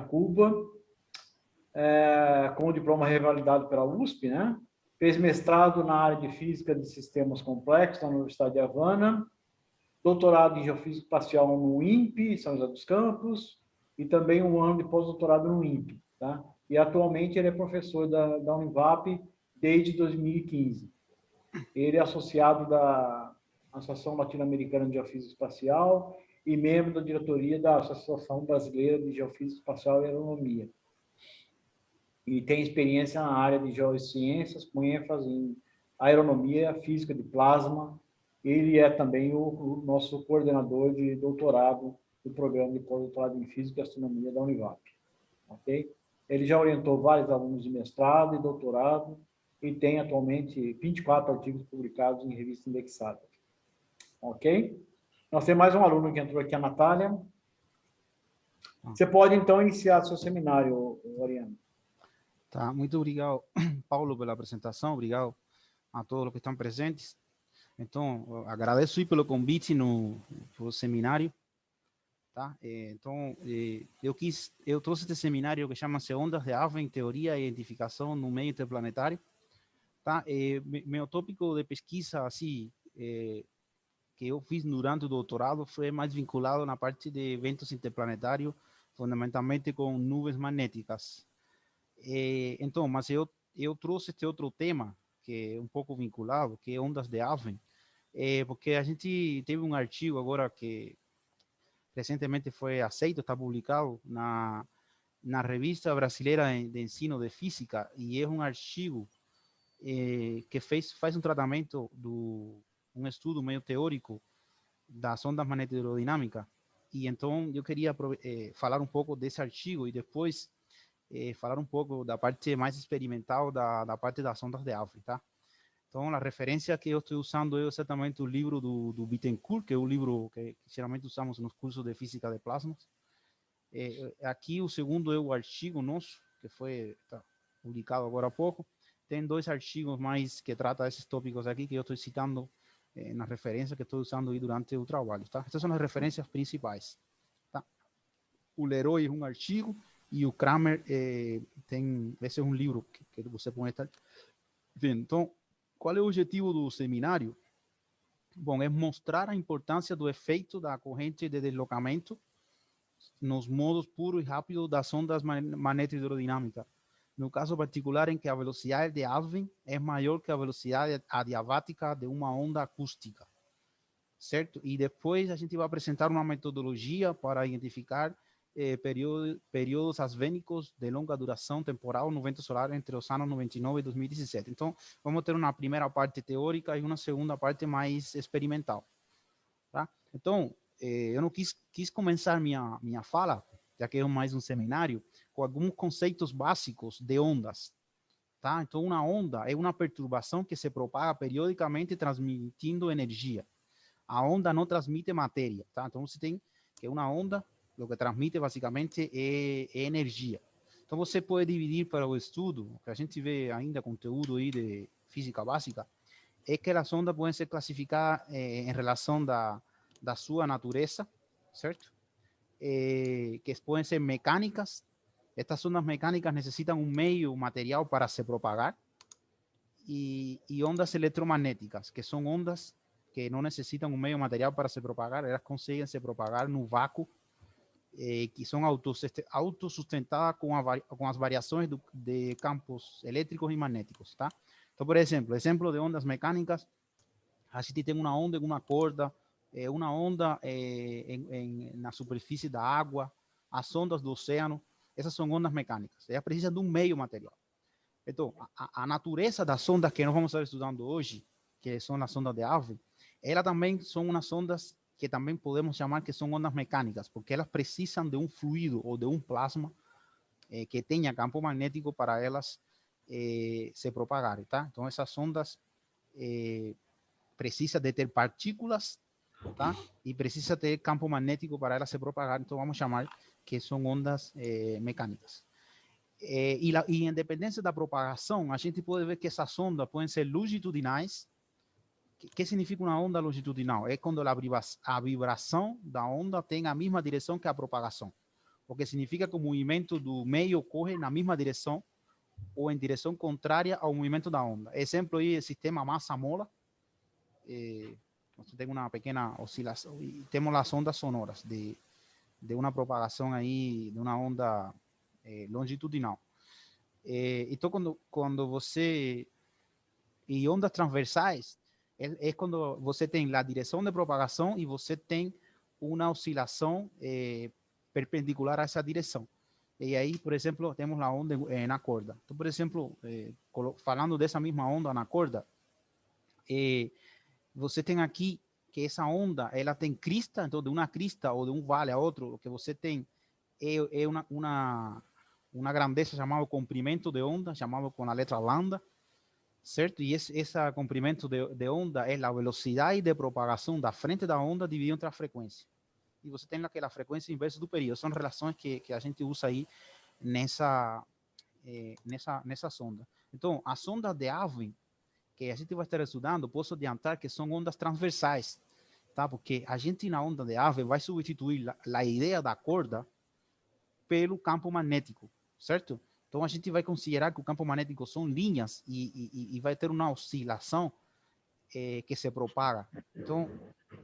Cuba, com o diploma revalidado pela USP, né? Fez mestrado na área de Física de Sistemas Complexos na Universidade de Havana, doutorado em Geofísica Espacial no INPE, São José dos Campos, e também um ano de pós-doutorado no INPE, tá? E atualmente ele é professor da Univap desde 2015. Ele é associado da Associação Latino-Americana de Geofísica Espacial e membro da diretoria da Associação Brasileira de Geofísica Espacial e Aeronomia. E tem experiência na área de geociências, com ênfase em aeronomia, física de plasma. Ele é também o nosso coordenador de doutorado do programa de pós-doutorado em Física e Astronomia da Univap. Ok? Ele já orientou vários alunos de mestrado e doutorado e tem atualmente 24 artigos publicados em revistas indexadas. Ok? Nós temos mais um aluno que entrou aqui, a Natália. Você pode, então, iniciar seu seminário, Oriana. Tá, muito obrigado, Paulo, pela apresentação. Obrigado a todos os que estão presentes. Então, agradeço aí pelo convite no seminário. Tá? Então, eu trouxe este seminário que chama-se Ondas de Alphen, Teoria e Identificação no Meio Interplanetário. Tá? Meu tópico de pesquisa, assim, que eu fiz durante o doutorado foi mais vinculado na parte de eventos interplanetários, fundamentalmente com nuvens magnéticas. Então, mas eu trouxe este outro tema, que é um pouco vinculado, que é ondas de Alphen, porque a gente teve um artigo agora que recentemente foi aceito, está publicado na Revista Brasileira de Ensino de Física, e é um artigo que faz um tratamento, um estudo meio teórico das ondas magnético-hidrodinâmicas. E então eu queria falar um pouco desse artigo e depois falar um pouco da parte mais experimental da parte das ondas de Alphen, tá? Então, a referência que eu estou usando é exatamente o livro do Bittencourt, que é o livro que geralmente usamos nos cursos de física de plasmas. Aqui o segundo é o artigo nosso, que foi publicado agora há pouco. Tem dois artigos mais que tratam esses tópicos aqui, que eu estou citando na referência que estou usando aí durante o trabalho, tá? Essas são as referências principais, tá? O Leroy é um artigo e o Kramer esse é um livro que você pode estar vendo. Então, qual é o objetivo do seminário? Bom, é mostrar a importância do efeito da corrente de deslocamento nos modos puro e rápido das ondas magnético-hidrodinâmicas. No caso particular em que a velocidade de Alphen é maior que a velocidade adiabática de uma onda acústica, certo? E depois a gente vai apresentar uma metodologia para identificar períodos asvênicos de longa duração temporal no vento solar entre os anos 99 e 2017. Então, vamos ter uma primeira parte teórica e uma segunda parte mais experimental. Tá? Então, eu não quis começar minha fala, já que é mais um seminário, com alguns conceitos básicos de ondas. Tá? Então, uma onda é uma perturbação que se propaga periodicamente transmitindo energia. A onda não transmite matéria. Tá? Então, você tem que uma onda, o que transmite basicamente é energia. Então, você pode dividir para o estudo, que a gente vê ainda conteúdo aí de física básica, é que as ondas podem ser classificadas em relação da sua natureza, certo? Que podem ser mecânicas. Estas ondas mecânicas necessitam um meio material para se propagar. E ondas eletromagnéticas, que são ondas que não necessitam um meio material para se propagar, elas conseguem se propagar no vácuo, que são autossustentadas com as variações de campos elétricos e magnéticos, tá? Então, por exemplo de ondas mecânicas, a gente tem uma onda em uma corda, uma onda na superfície da água, as ondas do oceano, essas são ondas mecânicas. Elas precisam de um meio material. Então, a natureza das ondas que nós vamos estar estudando hoje, que são as ondas de Alphen, elas também são umas ondas que também podemos chamar que são ondas mecânicas, porque elas precisam de um fluido ou de um plasma que tenha campo magnético para elas se propagarem, tá? Então, essas ondas precisam de ter partículas, tá? E precisa ter campo magnético para elas se propagarem. Então, vamos chamar que são ondas mecânicas. E em dependência da propagação, a gente pode ver que essas ondas podem ser longitudinais. Que significa uma onda longitudinal? É quando a vibração da onda tem a mesma direção que a propagação. o que significa que o movimento do meio ocorre na mesma direção ou em direção contrária ao movimento da onda. Exemplo aí, o sistema massa-mola, você tem uma pequena oscilação e temos as ondas sonoras de uma propagação aí, de uma onda longitudinal. Então, quando você... E ondas transversais é quando você tem a direção de propagação e você tem uma oscilação perpendicular a essa direção. E aí, por exemplo, temos a onda na corda. Então, por exemplo, falando dessa mesma onda na corda, você tem aqui que essa onda, ela tem crista, então de uma crista ou de um vale a outro, o que você tem é uma grandeza chamada comprimento de onda, chamado com a letra lambda, certo? E esse comprimento de onda é a velocidade de propagação da frente da onda dividida entre a frequência. E você tem aquela frequência inversa do período. São relações que a gente usa aí nessa sonda. Então, as ondas de Alfvén, que a gente vai estar estudando, posso adiantar que são ondas transversais, tá? Porque a gente na onda de Alfvén vai substituir a ideia da corda pelo campo magnético, certo? Então, a gente vai considerar que o campo magnético são linhas e vai ter uma oscilação que se propaga. Então,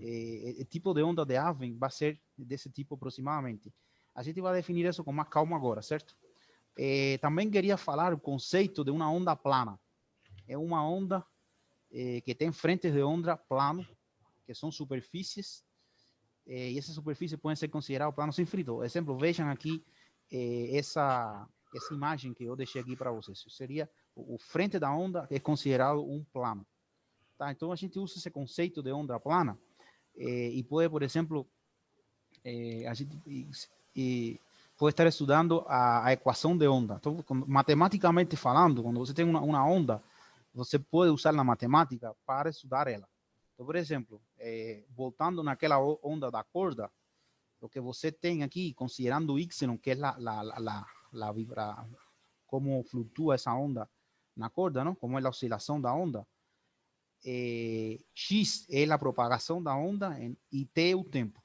o tipo de onda de Alfvén vai ser desse tipo aproximadamente. A gente vai definir isso com mais calma agora, certo? Também queria falar o conceito de uma onda plana. É uma onda que tem frentes de onda plano, que são superfícies, e essas superfícies podem ser consideradas planos infinitos. Por exemplo, vejam aqui essa imagem que eu deixei aqui para vocês. Seria o frente da onda, que é considerado um plano. Tá? Então, a gente usa esse conceito de onda plana e pode, por exemplo, a gente pode estar estudando a equação de onda. Então, matematicamente falando, quando você tem uma onda, você pode usar a matemática para estudar ela. Então, por exemplo, voltando naquela onda da corda, o que você tem aqui, considerando y, que é a vibra, como flutua essa onda na corda, não? Como é a oscilação da onda, x é a propagação da onda e t é o tempo.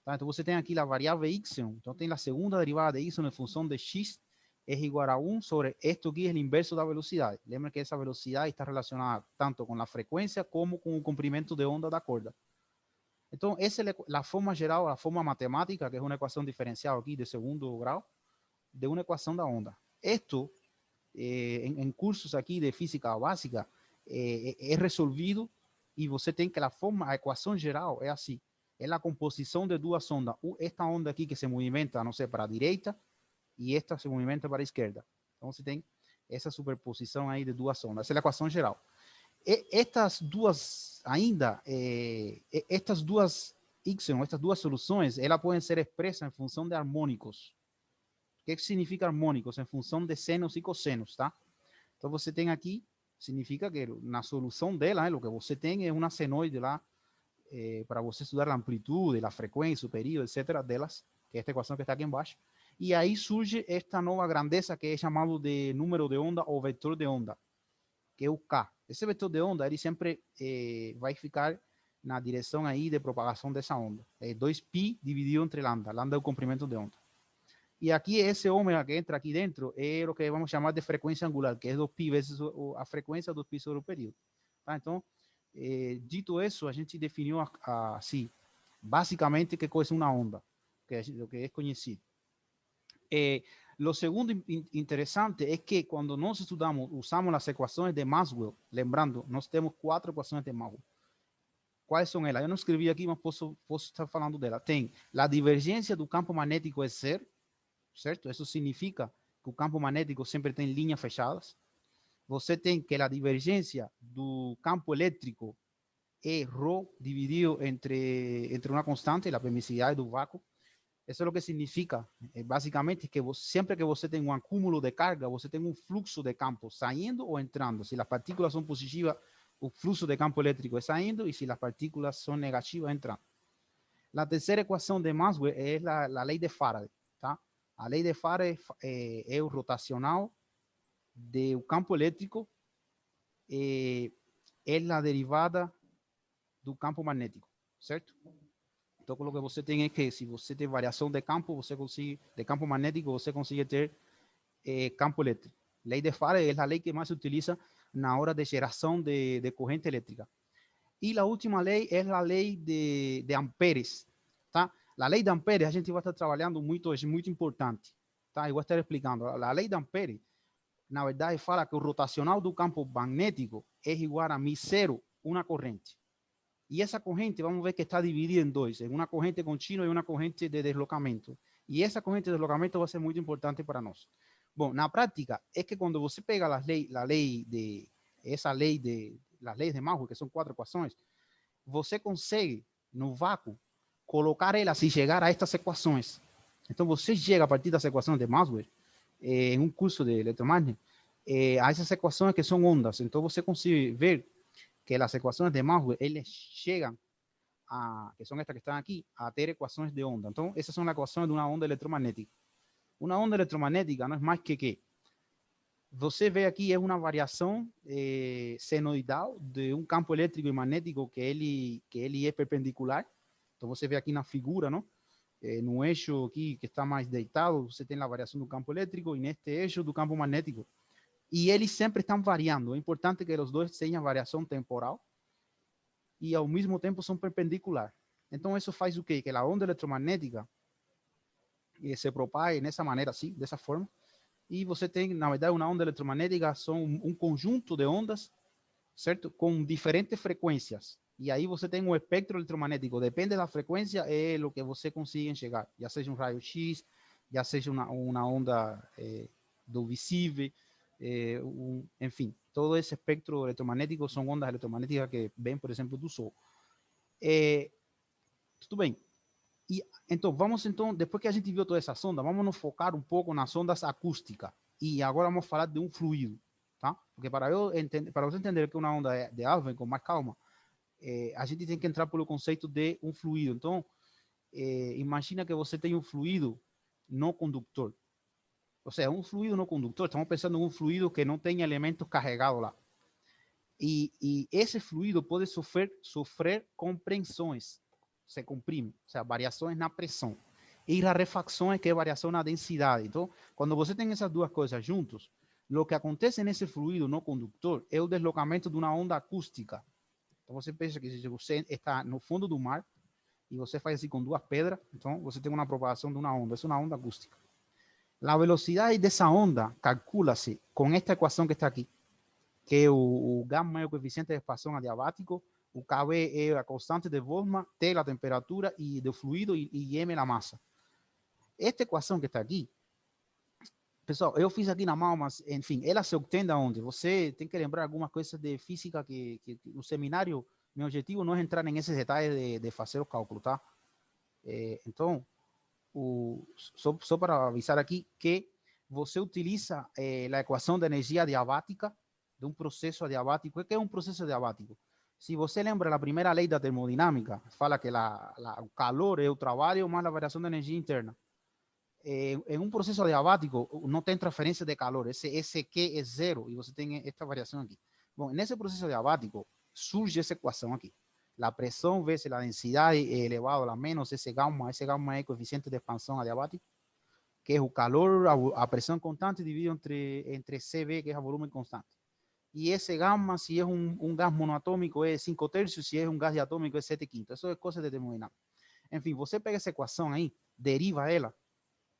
Tá? Então, você tem aqui a variável y, então tem a segunda derivada de y em função de x é igual a 1 sobre esto aqui é o inverso da velocidade. Lembra que essa velocidade está relacionada tanto com a frequência como com o comprimento de onda da corda. Então, essa é a forma geral, a forma matemática, que é uma equação diferencial aqui de segundo grau, de uma equação da onda. Esto, em cursos aqui de física básica, é resolvido e você tem que a equação geral é assim. É a composição de duas ondas. Esta onda aqui que se movimenta, não sei, para a direita, e esta se movimenta para a esquerda. Então, você tem essa superposição aí de duas ondas. Essa é a equação geral. Estas duas, ainda, estas duas íxonos, estas duas soluções, elas podem ser expressas em função de harmônicos. O que significa harmônicos? Em função de senos e cossenos, tá? Então, você tem aqui, significa que na solução dela, o que você tem é uma senoide lá, para você estudar a amplitude, a frequência, o período, etc. delas, que é esta equação que está aqui embaixo. E aí surge esta nova grandeza que é chamado de número de onda ou vetor de onda, que é o K. Esse vetor de onda, ele sempre vai ficar na direção aí de propagação dessa onda. É 2π dividido entre lambda. Lambda é o comprimento de onda. E aqui, esse ômega que entra aqui dentro é o que vamos chamar de frequência angular, que é 2π vezes a frequência, 2π sobre o período. Tá? Então, dito isso, a gente definiu assim, basicamente, que coisa é uma onda, o que é conhecido. Lo segundo interessante é que quando nós estudamos, usamos as equações de Maxwell, lembrando, nós temos 4 equações de Maxwell. Quais são elas? Eu não escrevi aqui, mas posso estar falando dela. Tem a divergência do campo magnético é zero, certo? Isso significa que o campo magnético sempre tem linhas fechadas. Você tem que a divergência do campo elétrico é ρ dividido entre uma constante, a permissividade do vácuo. Isso é o que significa, basicamente, que sempre que você tem um acúmulo de carga, você tem um fluxo de campo saindo ou entrando. Se as partículas são positivas, o fluxo de campo elétrico é saindo, e se as partículas são negativas, entrando. A terceira equação de Maxwell é a lei de Faraday. Tá? A lei de Faraday é o rotacional do campo elétrico, é a derivada do campo magnético, certo? Então, o que você tem é que, se você tem variação de campo, você consegue, de campo magnético, você consegue ter campo eléctrico. Lei de Faraday é a lei que mais se utiliza na hora de geração de corrente elétrica. E a última lei é a lei de amperes, tá? A lei de amperes, a gente vai estar trabalhando muito, é muito importante, tá? Eu vou estar explicando. A lei de amperes, na verdade, fala que o rotacional do campo magnético é igual a μ0, uma corrente. E essa corrente, vamos ver que está dividida em dois, em uma corrente contínua e uma corrente de deslocamento. E essa corrente de deslocamento vai ser muito importante para nós. Bom, na prática, é que quando você pega as leis de las leyes de Maxwell, que são 4 equações, você consegue, no vácuo, colocar elas e chegar a estas equações. Então, você chega a partir das equações de Maxwell, em um curso de eletromagnética, a essas equações que são ondas. Então, você consegue ver que las ecuaciones de Maxwell, eles llegan a, que son estas que están aquí, a tener ecuaciones de onda. Entonces, esas son las ecuaciones de una onda electromagnética. Una onda electromagnética no es más que você vê aqui é uma variação senoidal de um campo elétrico e magnético que ele é perpendicular. Então, você vê aqui na figura, não? No eixo aqui que está mais deitado, você tem a variação do campo elétrico e neste eixo do campo magnético. E eles sempre estão variando. É importante que os dois tenham variação temporal e, ao mesmo tempo, são perpendicular. Então, isso faz o quê? Que a onda eletromagnética se propague nessa maneira, assim, dessa forma. E você tem, na verdade, uma onda eletromagnética, são um conjunto de ondas, certo? Com diferentes frequências. E aí você tem um espectro eletromagnético. Depende da frequência, é o que você consegue enxergar. Já seja um raio-x, já seja uma onda do visível, enfim, todo esse espectro eletromagnético são ondas eletromagnéticas que vêm, por exemplo, do Sol. Tudo bem. E então, depois que a gente viu toda essa sonda, vamos nos focar um pouco nas ondas acústicas. E agora vamos falar de um fluido, tá? Porque para você entender que uma onda é de Alva, com mais calma, a gente tem que entrar pelo conceito de um fluido. Então, imagina que você tem um fluido não condutor. Ou seja, um fluido não condutor, estamos pensando em um fluido que não tem elementos carregados lá. E esse fluido pode sofrer compressões, se comprime, ou seja, variações na pressão. E rarefacções, que é variação na densidade. Então, quando você tem essas duas coisas juntos, o que acontece nesse fluido não condutor é o deslocamento de uma onda acústica. Então, você pensa que se você está no fundo do mar e você faz assim com duas pedras, então você tem uma propagação de uma onda. É uma onda acústica. A velocidade dessa onda calcula-se com esta equação que está aqui, que o gamma é o coeficiente de expansão adiabático, o KB é a constante de Boltzmann, T é a temperatura e do fluido e M é a massa. Esta equação que está aqui, pessoal, eu fiz aqui na mão, mas, enfim, ela se obtém da onde? Você tem que lembrar algumas coisas de física que no seminário, meu objetivo não é entrar nesses detalhes de fazer o cálculo, tá? Então, só para avisar aqui que você utiliza a equação de energia adiabática de um processo adiabático. O que é um processo adiabático? Se você lembra, a primeira lei da termodinâmica fala que o calor é o trabalho mais a variação de energia interna. Em um processo adiabático, não tem transferência de calor. Esse Q é zero e você tem esta variação aqui. Bom, nesse processo adiabático, surge essa equação aqui. A pressão vezes a densidade é elevado a menos esse gamma é o coeficiente de expansão adiabático, que é o calor, a pressão constante dividido entre CV, que é o volume constante. E esse gamma, se é um gás monoatômico, é 5 terços, se é um gás diatômico, é 7 quintos. Isso é coisa de termodinâmica. Enfim, você pega essa equação aí, deriva ela,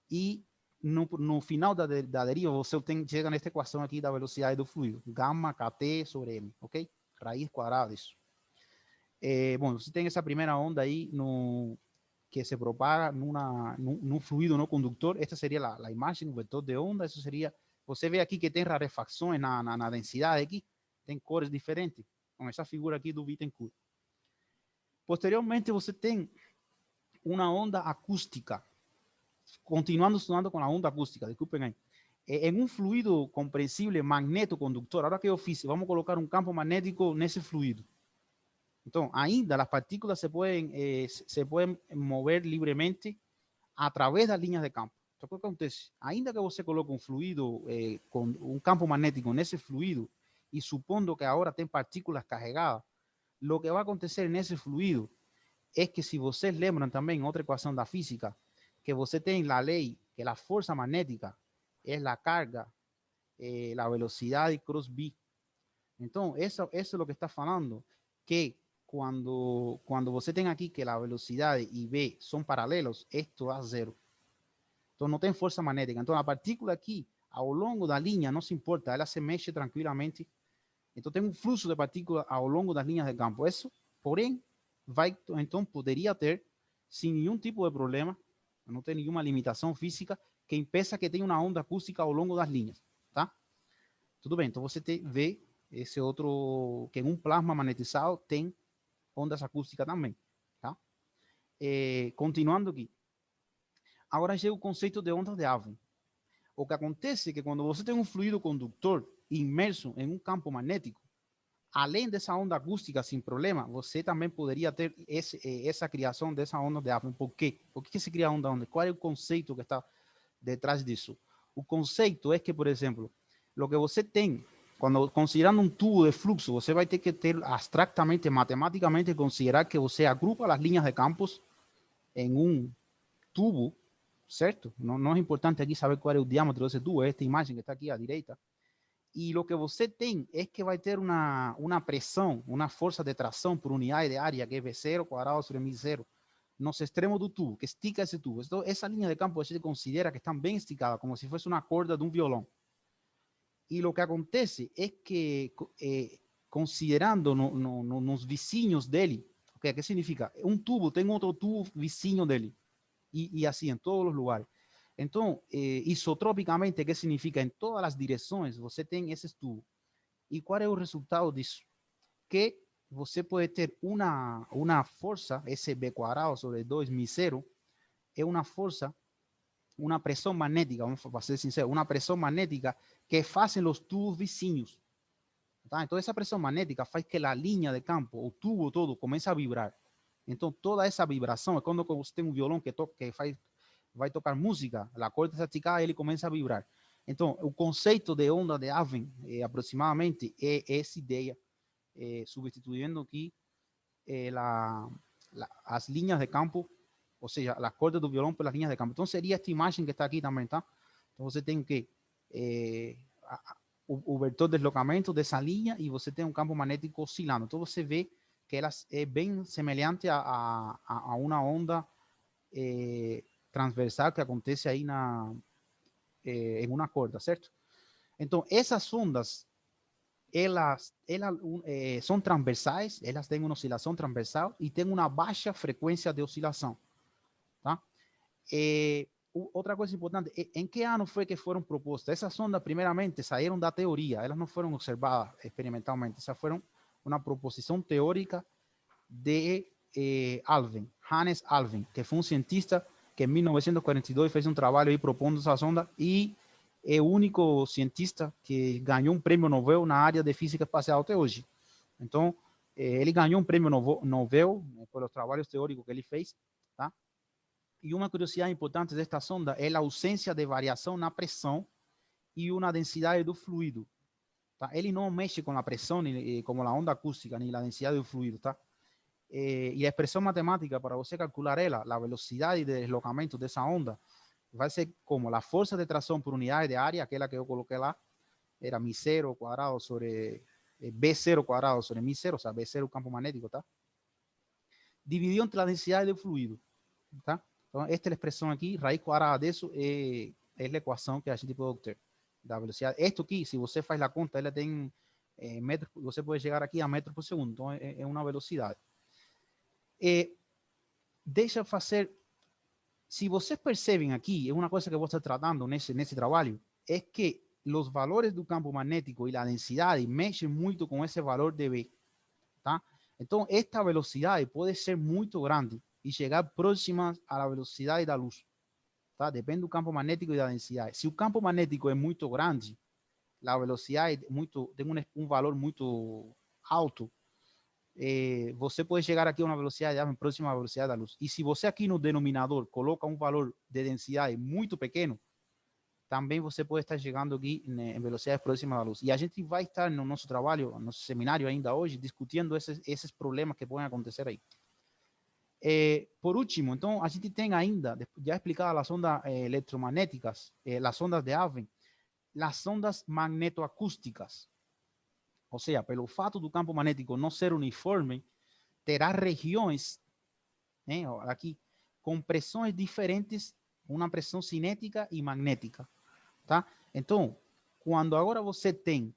e no final da deriva, você chega nesta equação aqui da velocidade do fluido. Gamma KT sobre M, ok? Raiz quadrada disso. Bom, você tem essa primeira onda aí que se propaga num fluido não condutor. Esta seria a imagem, o vetor de onda. Isso seria, você vê aqui que tem rarefacções na densidade aqui, tem cores diferentes, com essa figura aqui do Bittencourt. Posteriormente, você tem uma onda acústica, continuando estudando com a onda acústica, desculpem aí. Em um fluido compreensível magneto-condutor, agora que eu fiz, vamos colocar um campo magnético nesse fluido. Então, ainda as partículas se podem mover livremente através das linhas de campo. Então, o que acontece? Ainda que você coloque um fluido com um campo magnético nesse fluido, e supondo que agora tem partículas carregadas, o que vai acontecer nesse fluido é que, se vocês lembram também, outra equação da física, que você tem a lei que a força magnética é a carga, a velocidade cross B. Então, eso es lo que está falando, que cuando você tem aqui que a velocidade e B são paralelos, esto dá zero. Então, não tem força magnética. Então, a partícula aqui, ao longo da linha, não se importa, ela se mexe tranquilamente. Então, tem um fluxo de partículas ao longo das linhas de campo. Isso, porém, então, poderia ter, sem nenhum tipo de problema, não tem nenhuma limitação física que impeça que tenha uma onda acústica ao longo das linhas, tá? Tudo bem, então você vê esse outro, que em um plasma magnetizado tem ondas acústicas também, tá? Continuando aqui. Agora chega o conceito de ondas de Alfvén. O que acontece é que quando você tem um fluido condutor imerso em um campo magnético, além dessa onda acústica sem problema, você também poderia ter essa criação dessa onda de Alfvén. Por quê? Por que se cria onda? Qual é o conceito que está detrás disso? O conceito é que, por exemplo, o que você tem, quando considerando um tubo de fluxo, você vai ter que ter abstractamente, matematicamente, considerar que você agrupa as linhas de campos em um tubo, certo? Não é importante aqui saber qual é o diâmetro desse tubo, é esta imagem que está aqui à direita. E o que você tem é que vai ter uma pressão, uma força de tração por unidade de área, que é V0 quadrado sobre μ0, nos extremos do tubo, que estica esse tubo. Então, essa linha de campo a gente considera que estão bem esticadas, como se fosse uma corda de um violão. E o que acontece é que, considerando nos vizinhos dele, o que significa? Um tubo tem outro tubo vizinho dele, e assim em todos os lugares. Então, isotropicamente, o que significa? Em todas as direções, você tem esses tubos. E qual é o resultado disso? Que você pode ter uma força, esse B quadrado sobre 2 μ0, é uma força, uma pressão magnética, vamos ser sinceros, uma pressão magnética que fazem os tubos vizinhos. Tá? Então, essa pressão magnética faz que a linha de campo, o tubo todo, comece a vibrar. Então, toda essa vibração é quando você tem um violão que vai tocar música, a corda está esticada, ele começa a vibrar. Então, o conceito de onda de Alfvén, aproximadamente, é essa ideia, substituindo aqui as linhas de campo, ou seja, as cordas do violão pelas linhas de campo. Então, seria esta imagem que está aqui também, tá? Então, você tem que o vetor de deslocamento dessa linha e você tem um campo magnético oscilando. Então, você vê que ela é bem semelhante a uma onda transversal que acontece aí em uma corda, certo? Então, essas ondas, elas são transversais, elas têm uma oscilação transversal e têm uma baixa frequência de oscilação, tá? Outra coisa importante, em que ano foi que foram propostas? Essas ondas, primeiramente, saíram da teoria, elas não foram observadas experimentalmente, essas foram uma proposição teórica de Alfvén, Hannes Alfvén, que foi um cientista que em 1942 fez um trabalho aí propondo essas ondas e é o único cientista que ganhou um prêmio Nobel na área de física espacial até hoje. Então, ele ganhou um prêmio Nobel pelos trabalhos teóricos que ele fez, tá? E uma curiosidade importante desta sonda é a ausência de variação na pressão e na densidade do fluido. Tá? Ele não mexe com a pressão, como a onda acústica, nem a densidade do fluido. Tá? E a expressão matemática, para você calcular ela, a velocidade de deslocamento dessa onda, vai ser como a força de tração por unidade de área, aquela que eu coloquei lá, era μ0 quadrado sobre B0 quadrado sobre μ0, ou seja, B0 o campo magnético, tá? Dividido entre a densidade do fluido, tá? Então, esta é a expressão aqui, raiz quadrada disso é a equação que a gente pode obter da velocidade. Isto aqui, se você faz a conta, ela tem metros, você pode chegar aqui a metros por segundo, então é uma velocidade. Deixa eu fazer, se vocês percebem aqui, é uma coisa que eu vou estar tratando nesse trabalho, é que os valores do campo magnético e a densidade mexem muito com esse valor de B, tá? Então, esta velocidade pode ser muito grande e chegar próxima à velocidade da luz, tá? Depende do campo magnético e da densidade. Se o campo magnético é muito grande, a velocidade tem um valor muito alto, você pode chegar aqui a uma velocidade próxima à velocidade da luz. E se você aqui no denominador coloca um valor de densidade muito pequeno, também você pode estar chegando aqui em velocidades próximas da luz. E a gente vai estar no nosso trabalho, no nosso seminário ainda hoje, discutindo esses problemas que podem acontecer aí. Por último, então, a gente tem ainda, já explicado as ondas eletromagnéticas, as ondas de Alfvén, as ondas magnetoacústicas. Ou seja, pelo fato do campo magnético não ser uniforme, terá regiões, aqui, com pressões diferentes, uma pressão cinética e magnética, tá? Então, quando agora você tem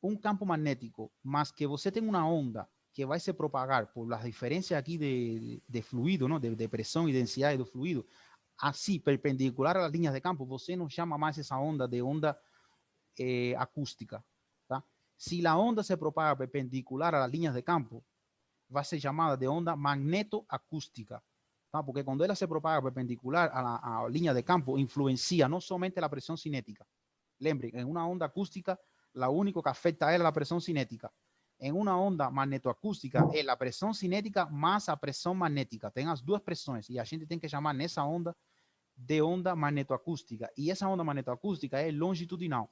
um campo magnético, mas que você tem uma onda que vai se propagar por las diferencias aqui de fluido, ¿no? de pressão e densidade do fluido, assim, perpendicular às linhas de campo, você não chama mais essa onda de onda acústica, tá? Se a onda se propaga perpendicular às linhas de campo, vai ser chamada de onda magnetoacústica, tá? Porque quando ela se propaga perpendicular a la linha de campo, influencia não somente a pressão cinética. Lembrem, em uma onda acústica, lo único que afecta es la presión cinética. En una onda magnetoacústica es la presión cinética más la presión magnética. Tem as duas pressões e a gente tem que chamar nessa onda de onda magnetoacústica. E essa onda magnetoacústica é longitudinal,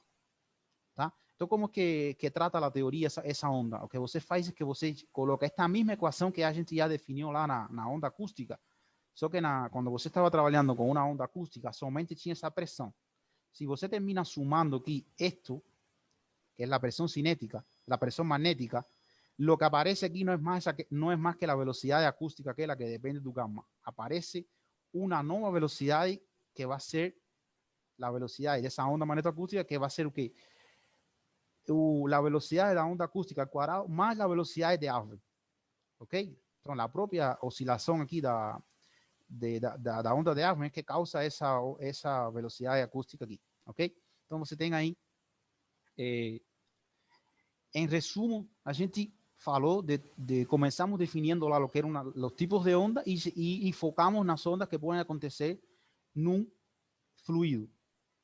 tá? Então, como que trata a teoria essa onda? O que você faz é que você coloca esta mesma equação que a gente já definiu lá na onda acústica, só que quando você estava trabalhando com uma onda acústica, somente tinha essa pressão. Se você termina sumando aqui esto, que es la presión cinética, la presión magnética, lo que aparece aquí no es más que la velocidad acústica, que es la que depende de tu gamma. Aparece una nueva velocidad que va a ser la velocidad de esa onda magnetoacústica, que va a ser que la velocidad de la onda acústica al cuadrado más la velocidad de Alfvén. ¿Ok? Entonces, la propia oscilación aquí da onda de Alfvén es que causa esa velocidad acústica aquí. ¿Ok? Entonces, você tem aí em resumo, a gente falou começamos definindo lá o que eram os tipos de onda e focamos nas ondas que podem acontecer num fluido.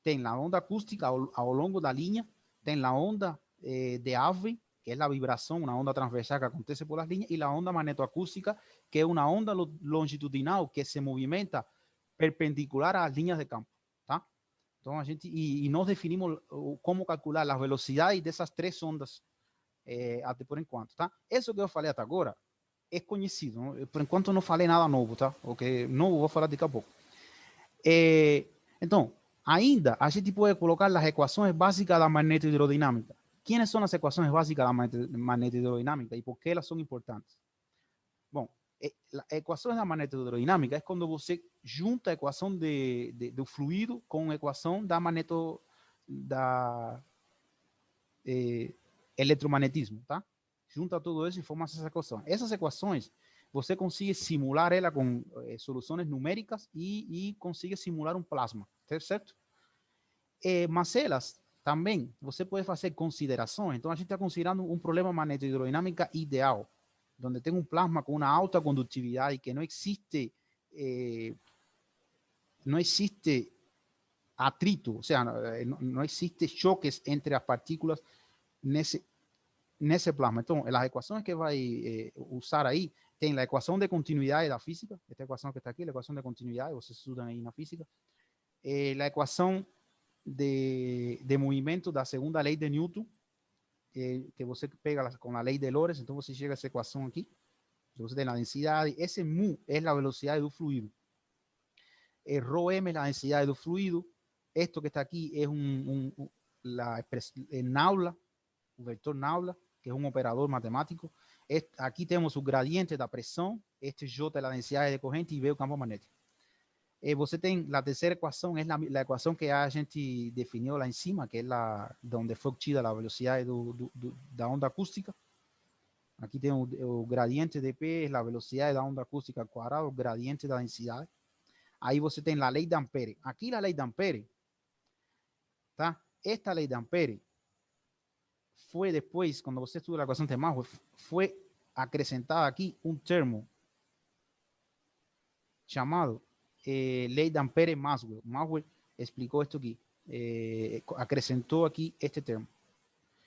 Tem a onda acústica ao longo da linha, tem a onda de Alfvén, que é a vibração, uma onda transversal que acontece por las linhas, e a onda magnetoacústica, que é uma onda longitudinal que se movimenta perpendicular às linhas de campo, tá? Então a gente nós definimos como calcular as velocidades dessas três ondas até por enquanto, tá? Isso que eu falei até agora é conhecido, não? Por enquanto não falei nada novo, tá? Ok, novo vou falar daqui a pouco. Então, ainda a gente pode colocar as equações básicas da magnetohidrodinâmica. Quais são as equações básicas da magnetohidrodinâmica e por que elas são importantes? Bom, a equação da magnetohidrodinâmica é quando você junta a equação do fluido com a equação da eletromagnetismo, tá? Junta tudo isso e forma essas equações. Essas equações, você consegue simular ela com soluções numéricas e consegue simular um plasma, certo? Mas elas também, você pode fazer considerações. Então, a gente está considerando um problema magnetohidrodinâmica ideal, onde tem um plasma com uma alta condutividade, que não existe atrito, ou seja, não existe choques entre as partículas nesse plasma. Então, as equações que vai usar aí, tem a equação de continuidade da física, esta equação que está aqui, a equação de continuidade, vocês estudam aí na física, a equação de movimento da segunda lei de Newton, que você pega com a lei de Lorentz, então você chega a essa equação aqui, você tem a densidade, esse mu é a velocidade do fluido, ρm é a densidade do fluido, esto que está aqui é Naula, o vector Naula, que é um operador matemático. Aqui temos o gradiente da pressão, este J é a densidade de corrente e V é o campo magnético. Você tem a terceira equação, é a equação que a gente definiu lá em cima, que é onde foi obtida a velocidade da onda acústica. Aqui tem o gradiente de P, é a velocidade da onda acústica ao quadrado, o gradiente da densidade. Aí você tem a lei de Ampere. Aqui a lei de Ampere, tá? Esta lei de Ampere foi depois, quando você estuda a equação de Maxwell, foi acrescentada aqui um termo chamado lei de Ampere-Maxwell. Maxwell explicou isso aqui, acrescentou aqui este termo.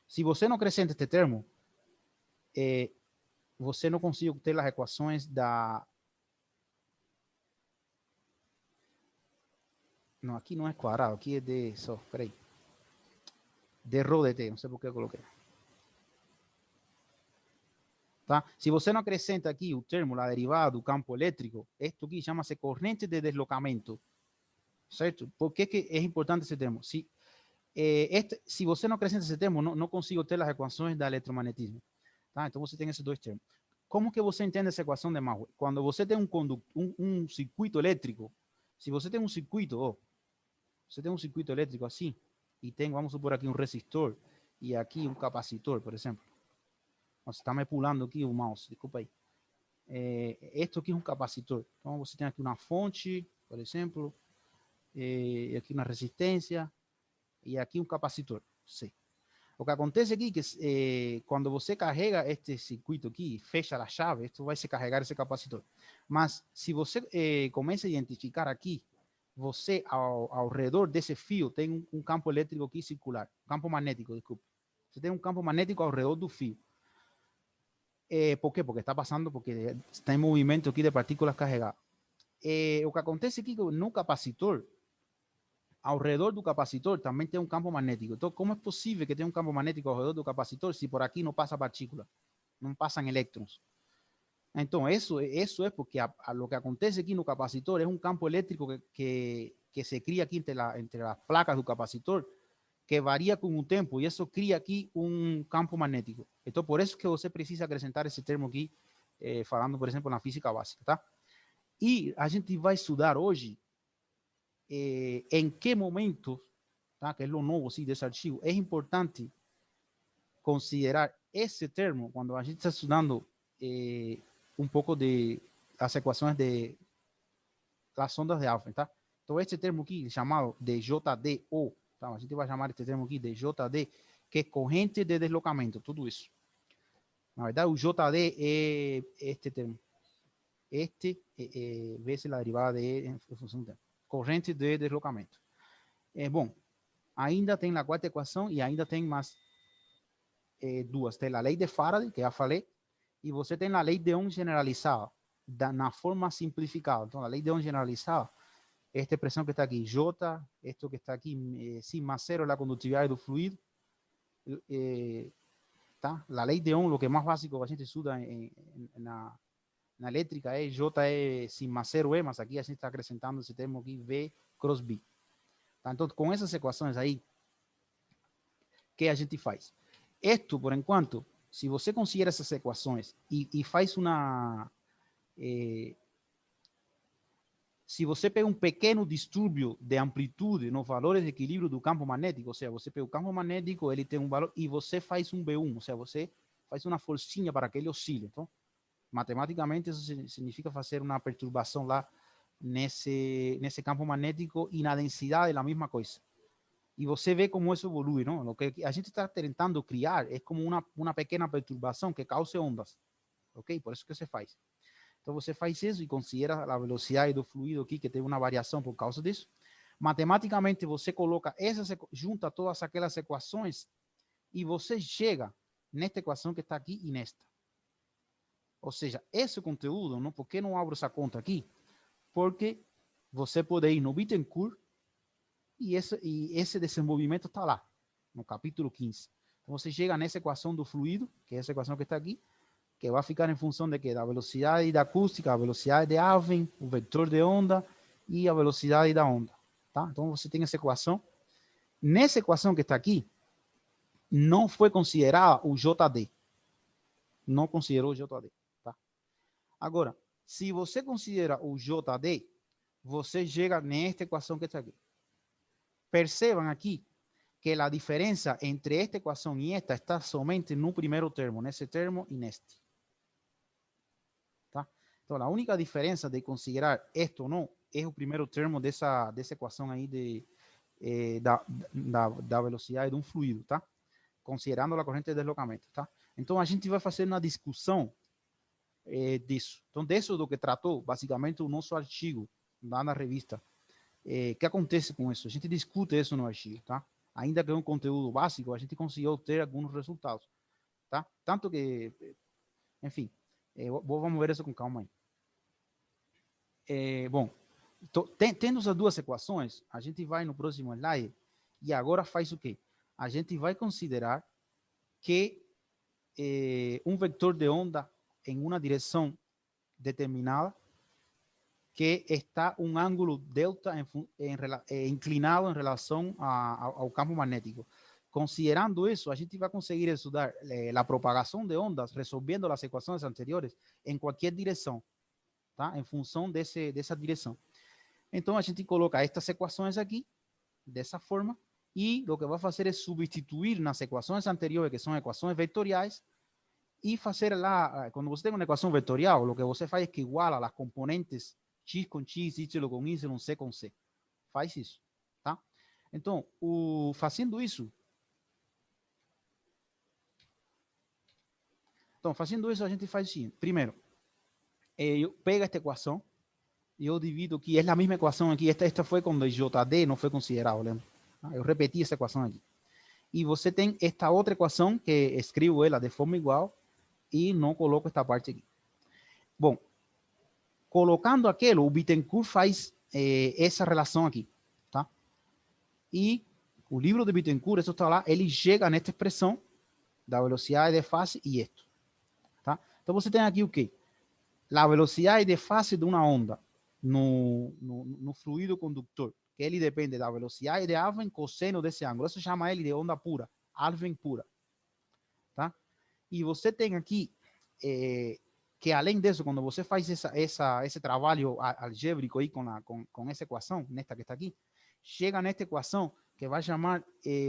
Se você não acrescenta este termo, você não consegue obter as equações da... Não, aqui não é quadrado, aqui é de... Só, peraí. De ρ de t, não sei por que eu coloquei. Tá? Se você não acrescenta aqui o termo, a derivada do campo elétrico, isto aqui chama-se corrente de deslocamento, certo? Por que, que é importante esse termo? Se você não acrescenta esse termo, não consigo ter as equações da eletromagnetismo. Tá? Então você tem esses dois termos. Como que você entende essa equação de Maxwell? Quando você tem um circuito elétrico, se você tem um circuito, você tem um circuito elétrico assim, e tem, vamos supor aqui um resistor, e aqui um capacitor, por exemplo. Você está me pulando aqui o mouse, desculpa aí. Este aqui é um capacitor. Então você tem aqui uma fonte, por exemplo, e aqui uma resistência, e aqui um capacitor. Sim. O que acontece aqui é que quando você carrega este circuito aqui, fecha a chave, isto vai se carregar esse capacitor. Mas se você começa a identificar aqui, você ao redor desse fio tem um campo elétrico aqui circular, campo magnético, desculpe. Você tem um campo magnético ao redor do fio. ¿Por quê? Porque está passando, porque está em movimento aqui de partículas carregadas. O que acontece aqui no capacitor, ao redor do capacitor também tem um campo magnético. Então, como é possível que tenha um campo magnético ao redor do capacitor se por aqui não passa partícula, não passam elétrons? Então, isso é porque o que acontece aqui no capacitor é um campo elétrico que se cria aqui entre as placas do capacitor, que varia com o tempo, e isso cria aqui um campo magnético. Então, por isso que você precisa acrescentar esse termo aqui, falando, por exemplo, na física básica, tá? E a gente vai estudar hoje em que momento, tá? Que é o novo sim, desse artigo, é importante considerar esse termo quando a gente está estudando um pouco de as equações de las ondas de Einstein, tá? Então, este termo aqui, chamado de JDO, tá? A gente vai chamar este termo aqui de JD, que é corrente de deslocamento, tudo isso. Na verdade, o JD é este termo. Este vezes a derivada de em função do tempo. Corrente de deslocamento. Bom, ainda tem a quarta equação e ainda tem mais duas. Tem a lei de Faraday, que já falei, e você tem a lei de Ohm generalizada, na forma simplificada. Então, a lei de Ohm generalizada, esta expressão que está aqui, J, esto que está aqui, sigma cero é a condutividade do fluido. Tá? A lei de Ohm, o que é mais básico que a gente estuda na elétrica é J é sigma cero E, mas aqui a gente está acrescentando esse termo aqui, V cross B. Tá? Então, com essas equações aí, o que a gente faz? Isto, por enquanto, se você considera essas equações e faz uma... se você pega um pequeno distúrbio de amplitude nos valores de equilíbrio do campo magnético, ou seja, você pega o campo magnético, ele tem um valor, e você faz um B1, ou seja, você faz uma forcinha para que ele oscile. Então, matematicamente, isso significa fazer uma perturbação lá nesse campo magnético e na densidade é a mesma coisa. E você vê como isso evolui, não? O que a gente está tentando criar é como uma pequena perturbação que cause ondas, ok? Por isso que você faz. Então, você faz isso e considera a velocidade do fluido aqui, que tem uma variação por causa disso. Matematicamente, você coloca junta todas aquelas equações e você chega nesta equação que está aqui e nesta. Ou seja, esse conteúdo, não, por que não abro essa conta aqui? Porque você pode ir no Bittencourt e esse desenvolvimento está lá, no capítulo 15. Então, você chega nessa equação do fluido, que é essa equação que está aqui, que vai ficar em função de que da velocidade da acústica, a velocidade de Alfvén, o vetor de onda e a velocidade da onda. Tá? Então, você tem essa equação. Nessa equação que está aqui, não foi considerada o JD. Não considerou o JD. Tá? Agora, se você considera o JD, você chega nesta equação que está aqui. Percebam aqui que a diferença entre esta equação e esta está somente no primeiro termo, nesse termo e neste. Tá? Então, a única diferença de considerar isto ou não é o primeiro termo dessa equação aí da velocidade de um fluido, tá? Considerando a corrente de deslocamento, tá? Então, a gente vai fazer uma discussão disso. Então, disso do que tratou, basicamente, o nosso artigo lá na revista. O que acontece com isso? A gente discute isso no artigo, tá? Ainda que é um conteúdo básico, a gente conseguiu ter alguns resultados, tá? Tanto que, enfim, vamos ver isso com calma aí. Bom, tendo as duas equações, a gente vai no próximo slide e agora faz o quê? A gente vai considerar que um vetor de onda em uma direção determinada que está um ângulo delta inclinado em relação ao campo magnético. Considerando isso, a gente vai conseguir estudar a propagação de ondas, resolvendo as equações anteriores em qualquer direção, tá? Em função dessa direção. Então, a gente coloca estas equações aqui, dessa forma, e o que vai fazer é substituir nas equações anteriores, que são equações vetoriais, e fazer lá, quando você tem uma equação vetorial, o que você faz é que iguala as componentes x com x, y com y, c com c. Faz isso, tá? Então, fazendo isso, a gente faz assim. Primeiro, eu pego esta equação e eu divido aqui. É a mesma equação aqui. Esta foi quando JD não foi considerado, lembra? Eu repeti essa equação aqui. E você tem esta outra equação que escrevo ela de forma igual e não coloco esta parte aqui. Bom, colocando aquilo, o Bittencourt faz essa relação aqui, tá? E o livro de Bittencourt, isso está lá, ele chega nesta expressão da velocidade de fase e isto, tá? Então você tem aqui o quê? A velocidade de fase de uma onda no fluido condutor, que ele depende da velocidade de Alfvén cosseno desse ângulo. Isso chama ele de onda pura, Alfvén pura, tá? E você tem aqui que além disso, quando você faz esse trabalho algébrico aí com essa equação, nesta que está aqui, chega nesta equação que vai chamar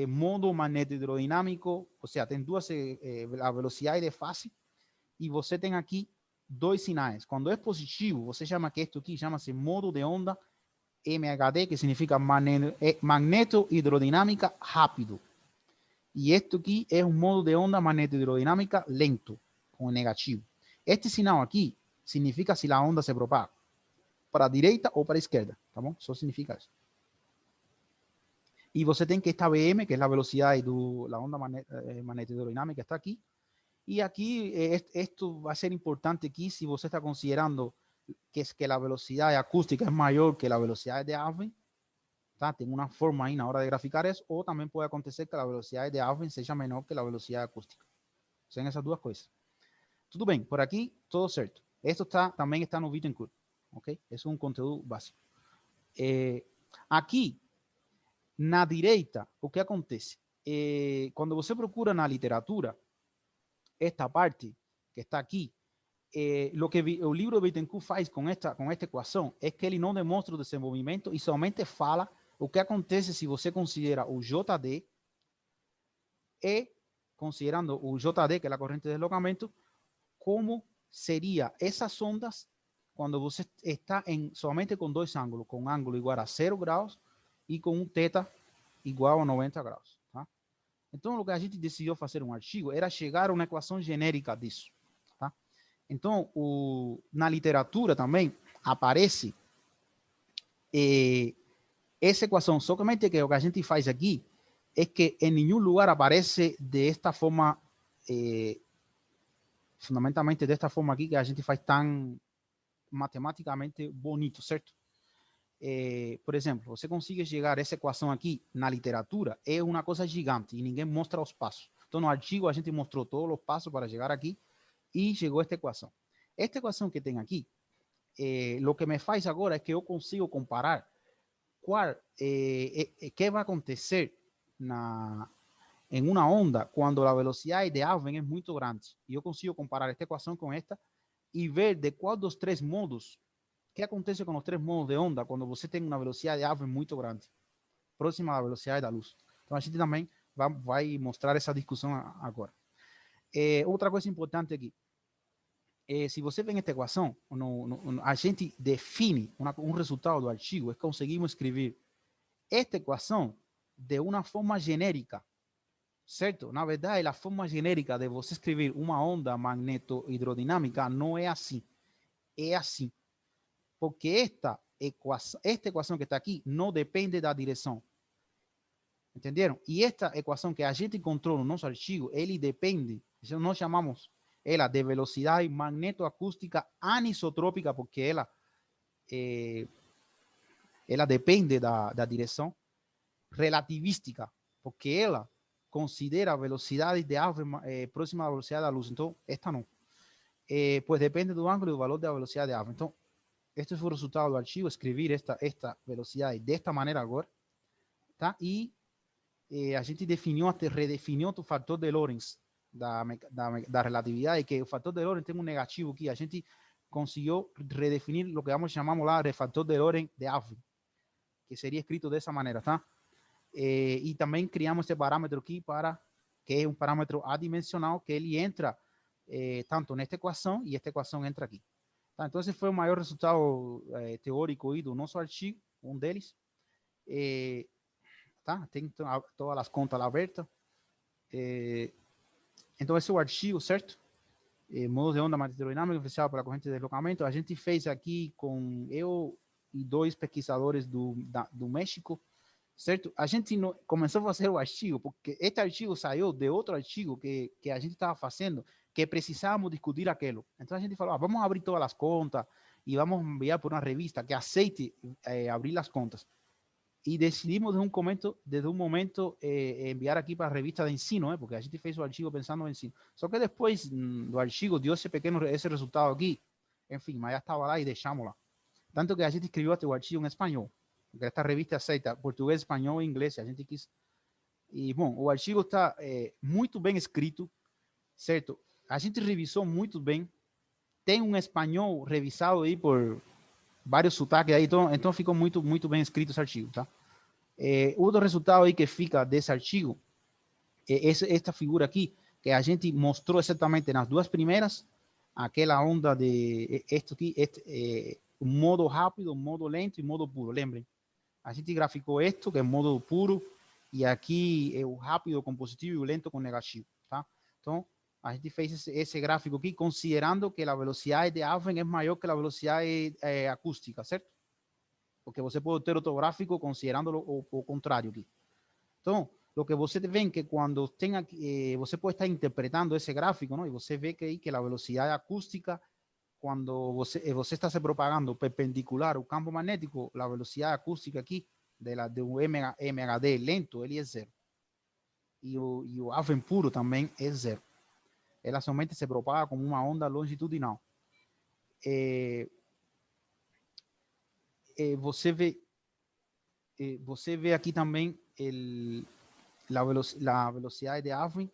modo magneto-hidrodinâmico, ou seja, tem duas, a velocidade de fase, e você tem aqui dois sinais. Quando é positivo, você chama que isto aqui chama-se modo de onda MHD, que significa magneto-hidrodinâmica rápido. E isto aqui é um modo de onda magneto-hidrodinâmica lento, com negativo. Este sinal aqui significa se a onda se propaga para a direita ou para a esquerda, tá bom? Só significa isso. E você tem que esta Vm, que é a velocidade da onda magneto-hidrodinâmica, está aqui. E aqui, esto vai ser importante aqui se você está considerando que a velocidade acústica é maior que a velocidade de Alfvén, tá? Tem uma forma aí na hora de graficar isso, ou também pode acontecer que a velocidade de Alfvén seja menor que a velocidade acústica. São essas duas coisas. Tudo bem, por aqui, todo certo. Esto também está no Bittencourt, ok? Isso é um conteúdo básico. Aqui, na direita, o que acontece? Quando você procura na literatura, esta parte que está aqui, o que o livro de Bittencourt faz com esta equação é que ele não demonstra o desenvolvimento e somente fala o que acontece se você considera o JD e, considerando o JD, que é a corrente de deslocamento, como seria essas ondas quando você está somente com dois ângulos, com um ângulo igual a 0 graus e com um θ igual a 90 graus. Tá? Então, o que a gente decidiu fazer um artigo era chegar a uma equação genérica disso. Tá? Então, na literatura também aparece essa equação, somente que o que a gente faz aqui é que em nenhum lugar aparece desta forma, fundamentalmente desta forma aqui, que a gente faz tão matematicamente bonito, certo? Por exemplo, você consegue chegar a essa equação aqui na literatura, é uma coisa gigante e ninguém mostra os passos. Então, no artigo, a gente mostrou todos os passos para chegar aqui e chegou a esta equação. Esta equação que tem aqui, o que me faz agora é que eu consigo comparar que vai acontecer em uma onda quando a velocidade de Alfvén é muito grande. E eu consigo comparar esta equação com esta e ver de qual dos três modos, o que acontece com os três modos de onda quando você tem uma velocidade de Alfvén muito grande, próxima à velocidade da luz. Então, a gente também vai mostrar essa discussão agora. Outra coisa importante aqui, se você vê esta equação, a gente define um resultado do artigo, é que conseguimos escrever esta equação de uma forma genérica, certo? Na verdade, a forma genérica de você escrever uma onda magneto-hidrodinâmica não é assim. É assim. Porque esta equação que está aqui não depende da direção. Entenderam? E esta equação que a gente encontrou no nosso artigo, ele depende, nós chamamos ela de velocidade magnetoacústica anisotrópica, porque ela depende da direção, relativística, porque ela considera a velocidade de Alfvén próxima à velocidade da luz. Então, esta não. pues depende do ângulo e do valor da velocidade de Alpha. Então, este foi o resultado do artigo, escrever esta velocidade desta maneira agora, tá? E a gente redefiniu o fator de Lorentz da relatividade, que o fator de Lorentz tem um negativo aqui. A gente conseguiu redefinir o que chamamos lá de fator de Lorentz de Alpha, que seria escrito dessa maneira, tá? E também criamos este parâmetro aqui que é um parâmetro adimensional, que ele entra tanto nesta equação e esta equação entra aqui. Tá? Então, esse foi o maior resultado teórico aí do nosso artigo, um deles. Tá? Tem todas as contas lá abertas. Então, esse é o artigo, certo? Modos de onda magnetodinâmica influenciado pela corrente de deslocamento. A gente fez aqui com eu e 2 pesquisadores do México, certo? A gente começou a fazer o artigo, porque este artigo saiu de outro artigo que a gente estava fazendo, que precisávamos discutir aquilo. Então, a gente falou, vamos abrir todas as contas e vamos enviar por uma revista que aceite abrir as contas. E decidimos desde um momento enviar aqui para a revista de ensino, porque a gente fez o artigo pensando no ensino. Só que depois do artigo deu esse resultado aqui, enfim, mas já estava lá e deixamos lá. Tanto que a gente escreveu até o artigo em espanhol, porque esta revista aceita português, espanhol e inglês, a gente quis. E, bom, o artigo está muito bem escrito, certo? A gente revisou muito bem, tem um espanhol revisado aí por vários sotaques aí, então ficou muito bem escrito esse artigo, tá? Outro resultado aí que fica desse artigo é esta figura aqui, que a gente mostrou exatamente nas duas primeiras, aquela onda de esto aqui, modo rápido, modo lento e modo puro, lembrem. A gente graficou isto, que é modo puro, e aqui é o rápido com positivo e o lento com negativo, tá? Então, a gente fez esse gráfico aqui considerando que a velocidade de Alphen é maior que a velocidade acústica, certo? Porque você pode ter outro gráfico considerando o contrário aqui. Então, o que você vê que quando tem aqui, você pode estar interpretando esse gráfico, não? E você vê que a velocidade acústica, quando você está se propagando perpendicular ao campo magnético, a velocidade acústica aqui, de um MHD lento, ele é zero. E o Alphen puro também é zero. Ela somente se propaga como uma onda longitudinal. Você vê aqui também a velocidade de Alphen,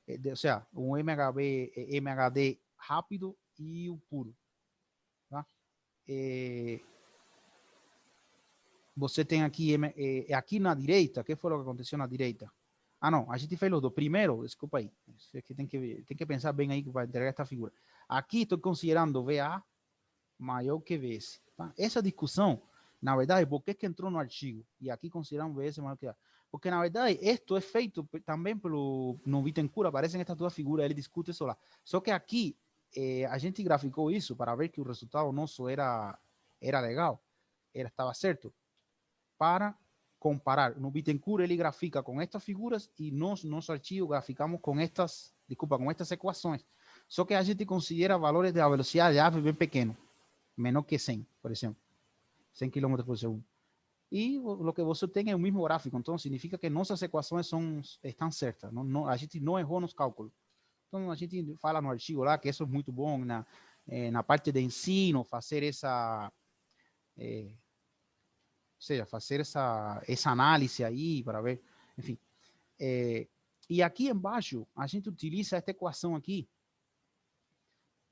ou seja, um MHD rápido e o puro. Tá? Você tem aqui, aqui na direita, que foi o que aconteceu na direita? Ah, não, a gente fez os do primeiro, desculpa aí. É que tem que pensar bem aí para entregar esta figura. Aqui estou considerando VA maior que VS. Tá? Essa discussão, na verdade, por que entrou no artigo? E aqui consideramos VS maior que A. Porque, na verdade, isto é feito também no Bittencourt, aparecem estas duas figuras, ele discute isso lá. Só que aqui, a gente graficou isso para ver que o resultado nosso era legal, estava certo, para comparar. No Bittencourt, ele grafica com estas figuras e nós, nosso artigo, graficamos com estas equações. Só que a gente considera valores de velocidade de ave bem pequeno, menor que 100, por exemplo, 100 km por segundo. E o que você tem é o mesmo gráfico, então significa que nossas equações estão certas, a gente não errou nos cálculos. Então a gente fala no artigo lá que isso é muito bom na parte de ensino, fazer essa fazer essa análise aí para ver, enfim. E aqui embaixo a gente utiliza esta equação aqui,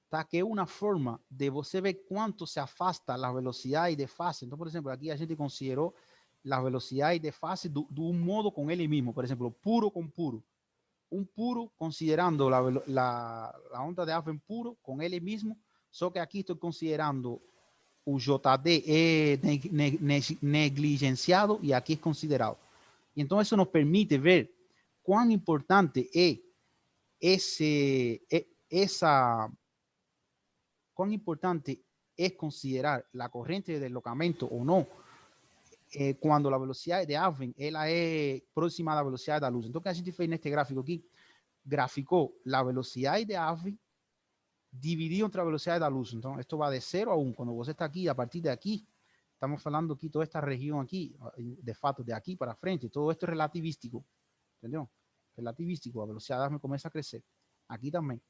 tá? Que é uma forma de você ver quanto se afasta a velocidade de fase. Então, por exemplo, aqui a gente considerou a velocidade de fase do modo com ele mesmo, por exemplo, puro com puro. Um puro considerando a onda de Alphen puro com ele mesmo, só que aqui estou considerando o JD é negligenciado e aqui é considerado. Então, isso nos permite ver quão importante é cuán importante es considerar la corriente de deslocamiento o no cuando la velocidad de Alphen es próxima a la velocidad de la luz. Entonces, a gente fez neste gráfico aqui, graficou la velocidad de Alphen dividido entre la velocidad de la luz. Entonces, esto va de 0 a 1. Cuando você está aquí, a partir de aquí, estamos falando aquí, toda esta región aquí, de fato, de aquí para frente, todo esto es relativístico. ¿Entendeu? Relativístico, a velocidad de Alphen comienza a crecer. Aquí también.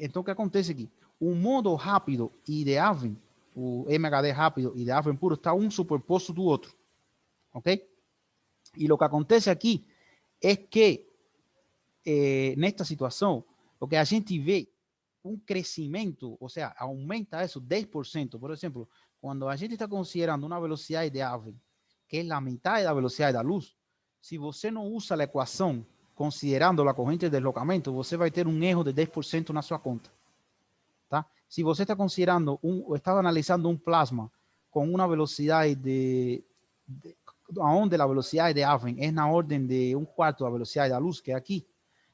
Então, o que acontece aqui? O modo rápido e de Alvin, o MHD rápido e de Alvin puro, está um superposto do outro. Ok? E o que acontece aqui é que, nesta situação, o que a gente vê um crescimento, ou seja, aumenta isso 10%. Por exemplo, quando a gente está considerando uma velocidade de Alvin, que é a metade da velocidade da luz, se você não usa a equação considerando a corrente de deslocamento, você vai ter um erro de 10% na sua conta. Tá? Se você está considerando, está analisando um plasma com uma velocidade onde a velocidade de Alvin é na ordem de 1/4 da velocidade da luz, que é aqui,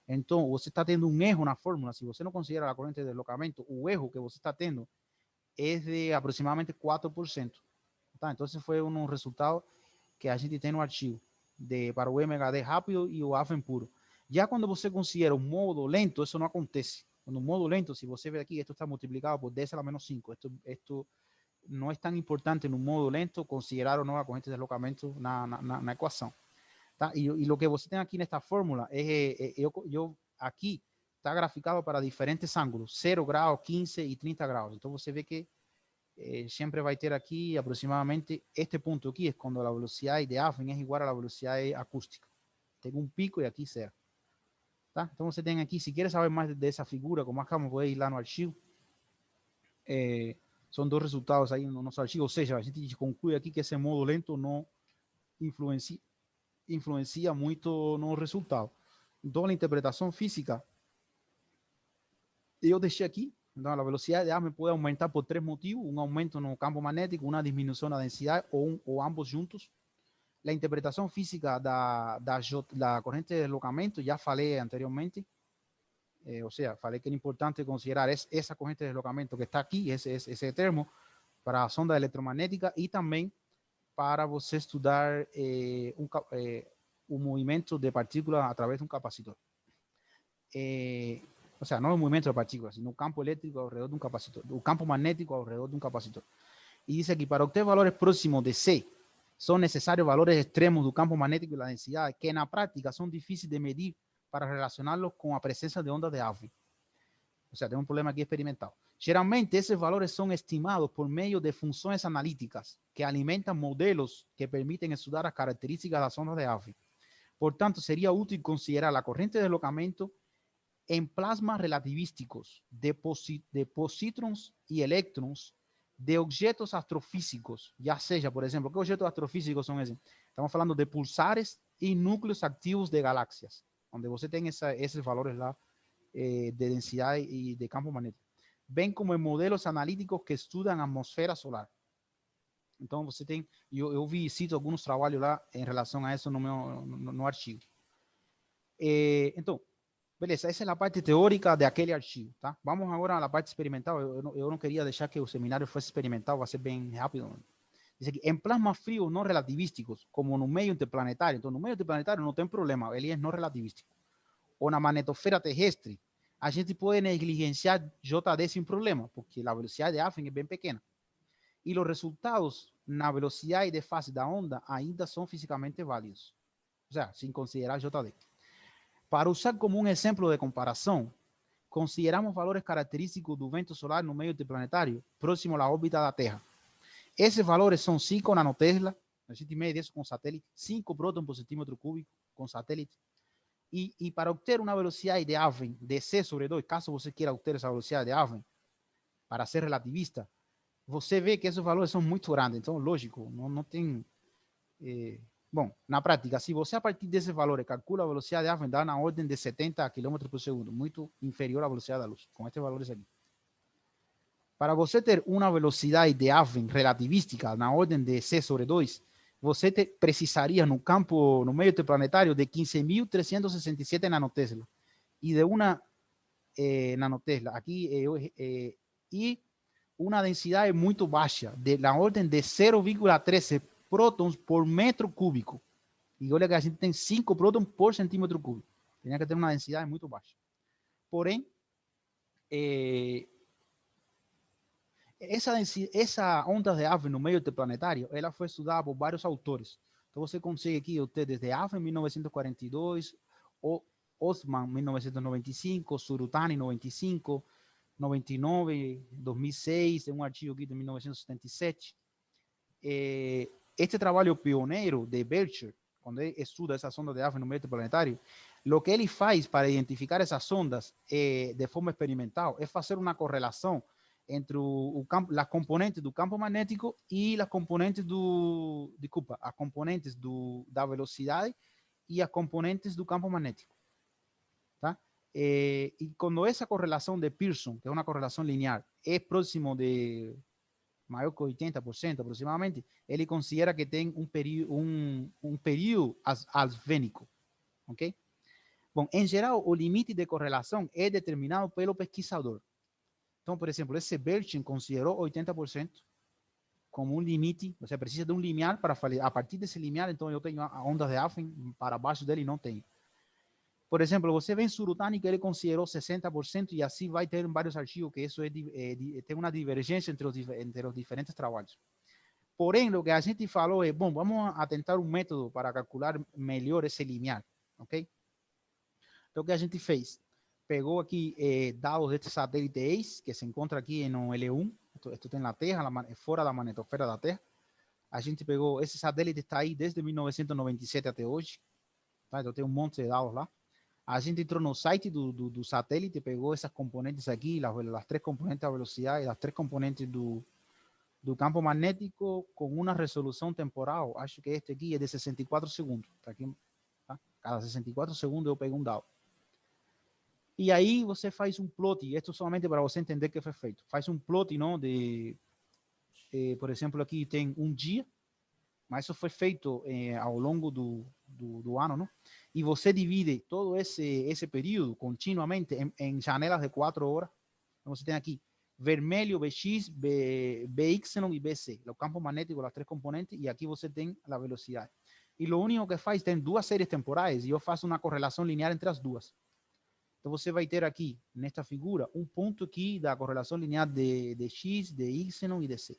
então você está tendo um erro na fórmula. Se você não considera a corrente de deslocamento, o erro que você está tendo é de aproximadamente 4%. Tá? Então, esse foi um resultado que a gente tem no artigo para o MHD rápido e o Alvin puro. Já quando você considera o modo lento, isso não acontece. No modo lento, se você ver aqui, esto está multiplicado por 10 a la menos 5. Esto no es tan importante en un modo lento considerar o no a corrente de deslocamento na ecuação. Tá? E lo que você tem aqui nesta fórmula, eu aqui está graficado para diferentes ângulos, 0 graus, 15 e 30 graus. Então você vê que sempre vai ter aqui aproximadamente este ponto aqui, é quando a velocidade de Alvin é igual à velocidade acústica. Tem um pico e aqui zero. Tá? Então você tem aqui, se quer saber mais dessa figura, como acabamos, pode ir lá no artigo. São dois resultados aí no nosso artigo, ou seja, a gente conclui aqui que esse modo lento não influencia muito no resultado. Então, a interpretação física, eu deixei aqui. Então, a velocidade de Alvin pode aumentar por 3 motivos: um aumento no campo magnético, uma diminuição na densidade ou ambos juntos. A interpretação física da corrente de deslocamento, já falei anteriormente. Ou seja, falei que é importante considerar essa corrente de deslocamento que está aqui, esse termo, para a sonda eletromagnética e também para você estudar o movimento de partículas através de um capacitor. O sea, no el movimiento de partículas, sino un campo eléctrico alrededor de un capacitor, un campo magnético alrededor de un capacitor. Y dice aquí, para obtener valores próximos de C, son necesarios valores extremos del campo magnético y la densidad, que en la práctica son difíciles de medir para relacionarlos con la presencia de ondas de Alvin. O sea, tenemos un problema aquí experimentado. Generalmente, esos valores son estimados por medio de funciones analíticas que alimentan modelos que permiten estudiar las características de las ondas de Alvin. Por tanto, sería útil considerar la corriente de deslocamento en plasmas relativísticos de positrons y electrons de objetos astrofísicos, ya sea, por ejemplo, ¿qué objetos astrofísicos son esos? Estamos hablando de pulsares y núcleos activos de galaxias, donde você tem esos valores lá de densidad y de campo magnético. Ven como en modelos analíticos que estudian atmosfera solar. Então, você tem, eu cito alguns trabalhos lá em relação a isso no artigo. Então, beleza, essa é a parte teórica de aquele artigo, tá? Vamos agora à parte experimental. Eu não queria deixar que o seminário fosse experimental, vai ser bem rápido. Diz aqui, em plasmas frios não relativísticos, como no meio interplanetário. Então, no meio interplanetário não tem problema, ele é não relativístico. Ou na magnetosfera terrestre, a gente pode negligenciar JD sem problema, porque a velocidade de Alvin é bem pequena. E os resultados na velocidade de fase da onda ainda são fisicamente válidos. Ou seja, sem considerar JD. Para usar como um exemplo de comparação, consideramos valores característicos do vento solar no meio interplanetário próximo à órbita da Terra. Esses valores são 5 nanotesla, a gente mede isso com satélite, 5 prótons por centímetro cúbico com satélite. E para obter uma velocidade de Alvin de C sobre 2, caso você queira obter essa velocidade de Alvin, para ser relativista, você vê que esses valores são muito grandes. Então, lógico, não tem... Bom, na prática, se você a partir desses valores calcula a velocidade de Alvin, dá na ordem de 70 km por segundo, muito inferior à velocidade da luz, com estes valores aqui. Para você ter uma velocidade de Alvin relativística na ordem de C sobre 2, você precisaria no campo, no meio interplanetário, de 15.367 nanotesla e de uma nanotesla aqui e uma densidade muito baixa, na ordem de 0,13 prótons por metro cúbico. E olha que a gente tem 5 prótons por centímetro cúbico. Tem que ter uma densidade muito baixa. Porém, essa onda de Alvin no meio interplanetário, ela foi estudada por vários autores. Então você consegue aqui obter desde Alvin em 1942, ou Osman, 1995, Surutani, 95, 99, 2006, tem um artigo aqui de 1977. Este trabalho pioneiro de Belcher, quando ele estuda essa sonda de Hafner no meio planetário, o que ele faz para identificar essas ondas de forma experimental é fazer uma correlação entre as componentes do campo magnético e as componentes as componentes da velocidade e as componentes do campo magnético, tá? E quando essa correlação de Pearson, que é uma correlação linear, é próximo de maior que 80% aproximadamente, ele considera que tem um período asvênico, ok? Bom, em geral, o limite de correlação é determinado pelo pesquisador. Então, por exemplo, esse Belchin considerou 80% como um limite. Você precisa de um limiar para fazer. A partir desse limiar, então eu tenho a onda de Hafner, para baixo dele não tenho. Por exemplo, você vê em Surutani que ele considerou 60% e assim vai ter vários artigos que isso tem uma divergência entre os diferentes trabalhos. Porém, o que a gente falou é, bom, vamos a tentar um método para calcular melhor esse limiar, ok? Então, o que a gente fez? Pegou aqui dados deste satélite ACE, que se encontra aqui no L1, isto tem na Terra, fora da magnetosfera da Terra. A gente pegou, esse satélite está aí desde 1997 até hoje, tá? Então tem um monte de dados lá. A gente entrou no site do satélite, pegou essas componentes aqui, as três componentes da velocidade, as três componentes do campo magnético, com uma resolução temporal, acho que este aqui é de 64 segundos. Tá aqui, tá? Cada 64 segundos eu pego um dado. E aí você faz um plot, e isto somente para você entender que foi feito. Faz um plot, não, por exemplo, aqui tem um dia, mas isso foi feito ao longo do ano, não? E você divide todo esse período continuamente em janelas de 4 horas. Então você tem aqui vermelho, BX, BY e BC, o campo magnético, as três componentes, e aqui você tem a velocidade. E o único que faz, tem duas séries temporais, e eu faço uma correlação linear entre as duas. Então você vai ter aqui, nesta figura, um ponto aqui da correlação linear de X, de Y e de C.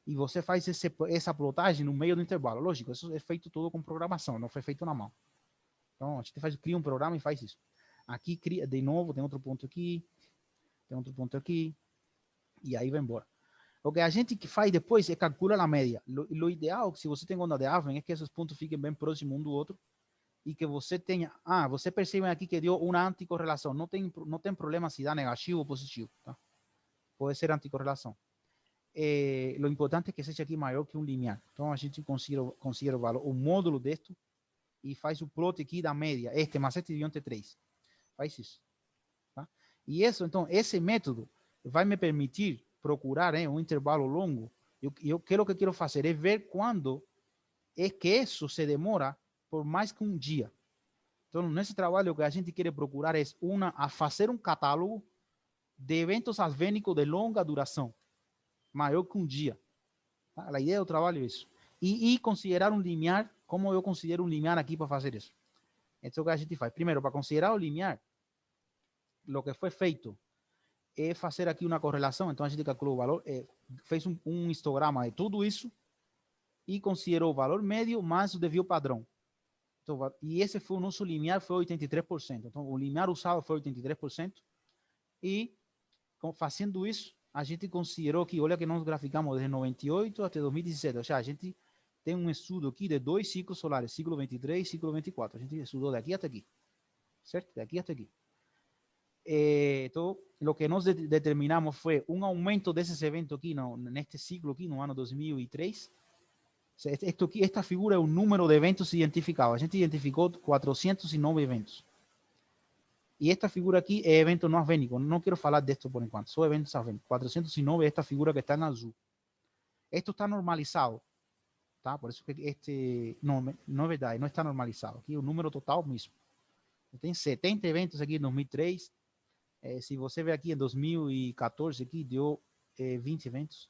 E você faz essa plotagem no meio do intervalo. Lógico, isso é feito todo com programação, não foi feito na mão. Então a gente cria um programa e faz isso. Aqui cria, de novo, tem outro ponto aqui, tem outro ponto aqui, e aí vai embora. O que a gente faz depois é calcular a média. O ideal, se você tem onda de Hafner, é que esses pontos fiquem bem próximos um do outro, e que você tenha, você percebe aqui que deu uma anticorrelação, não tem problema se dá negativo ou positivo, tá? Pode ser anticorrelação. Lo importante é que seja aqui maior que um limiar. Então a gente considera o valor, o módulo disto, e faz o plot aqui da média, mais este diante 3. Faz isso, tá? E isso, então, esse método vai me permitir procurar um intervalo longo. O que eu quero fazer é ver quando é que isso se demora por mais que um dia. Então, nesse trabalho, o que a gente quer procurar é a fazer um catálogo de eventos asvênicos de longa duração, maior que um dia. Tá? A ideia do trabalho é isso. E considerar um limiar, como eu considero um limiar aqui para fazer isso. Então, o que a gente faz? Primeiro, para considerar o limiar, o que foi feito é fazer aqui uma correlação. Então, a gente calculou o valor, fez um histograma de tudo isso e considerou o valor médio mais o desvio padrão. Então, e esse foi o nosso limiar, foi 83%. Então, o limiar usado foi 83%. E, fazendo isso, a gente considerou que, olha que nós graficamos desde 98 até 2017. Ou seja, a gente tem um estudo aqui de 2 ciclos solares, ciclo 23 e ciclo 24. A gente estudou daqui até aqui. Certo? Daqui até aqui. Então, o que nós determinamos foi um aumento desses eventos aqui, neste ciclo aqui, no ano 2003. Esta figura é o número de eventos identificados. A gente identificou 409 eventos. E esta figura aqui é evento não asvênico. Não quero falar disto por enquanto. Só eventos asvênicos. 409 é esta figura que está em azul. Isto está normalizado. Tá? Por isso que não é verdade. Não está normalizado. Aqui o número total mesmo. Tem 70 eventos aqui em 2003. Se você ver aqui em 2014, aqui deu 20 eventos.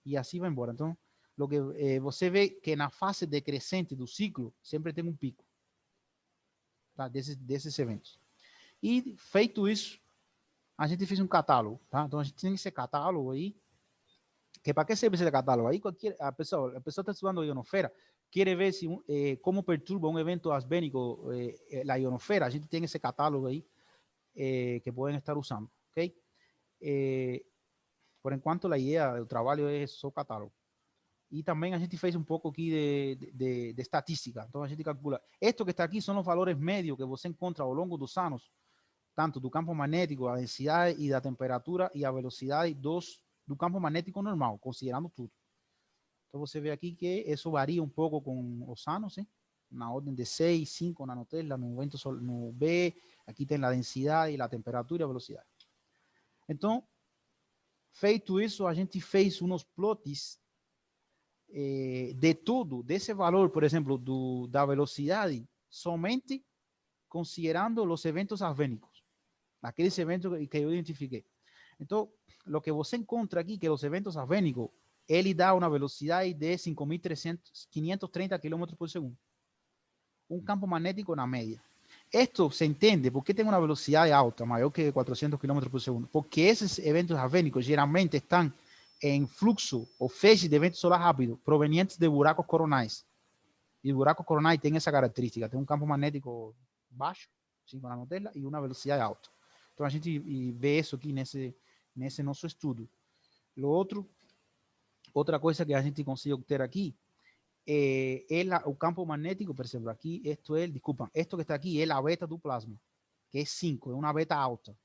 E assim vai embora. Então, lo que você vê que na fase decrescente do ciclo sempre tem um pico, tá? desses eventos. E feito isso, a gente fez um catálogo, tá? Então a gente tem esse catálogo aí, que para que serve esse catálogo? Aí a pessoa está estudando ionosfera, quiere ver si, cómo perturba un evento asbénico la ionosfera, a gente tem esse catálogo aí que pueden estar usando, ¿ok? Por enquanto, a ideia do trabalho é só catálogo. E também a gente fez um pouco aqui de estatística. Então, a gente calcula. Isto que está aqui são os valores médios que você encontra ao longo dos anos, tanto do campo magnético, a densidade e da temperatura e a velocidade do campo magnético normal, considerando tudo. Então, você vê aqui que isso varia um pouco com os anos, hein? Na ordem de 6, 5 nanotesla no vento no B. Aqui tem a densidade, a temperatura e a velocidade. Então, feito isso, a gente fez uns plots de tudo, desse valor, por exemplo, da velocidade, somente considerando os eventos asbénicos, aqueles eventos que eu identifiquei. Então, o que você encontra aqui, que os eventos asbénicos, ele dá uma velocidade de 530 km por segundo. Um campo magnético na média. Esto se entende porque tem uma velocidade alta, maior que 400 km por segundo, porque esses eventos asbénicos geralmente estão em fluxo ou feixe de vento solar rápido, provenientes de buracos coronais. E buracos coronais tem essa característica, tem um campo magnético baixo, 5 nanotesla, e uma velocidade alta. Então a gente vê isso aqui nesse nosso estudo. Outra coisa que a gente conseguiu obter aqui é o campo magnético, por exemplo, aqui, esto que está aqui é a beta do plasma, que é 5, é uma beta alta,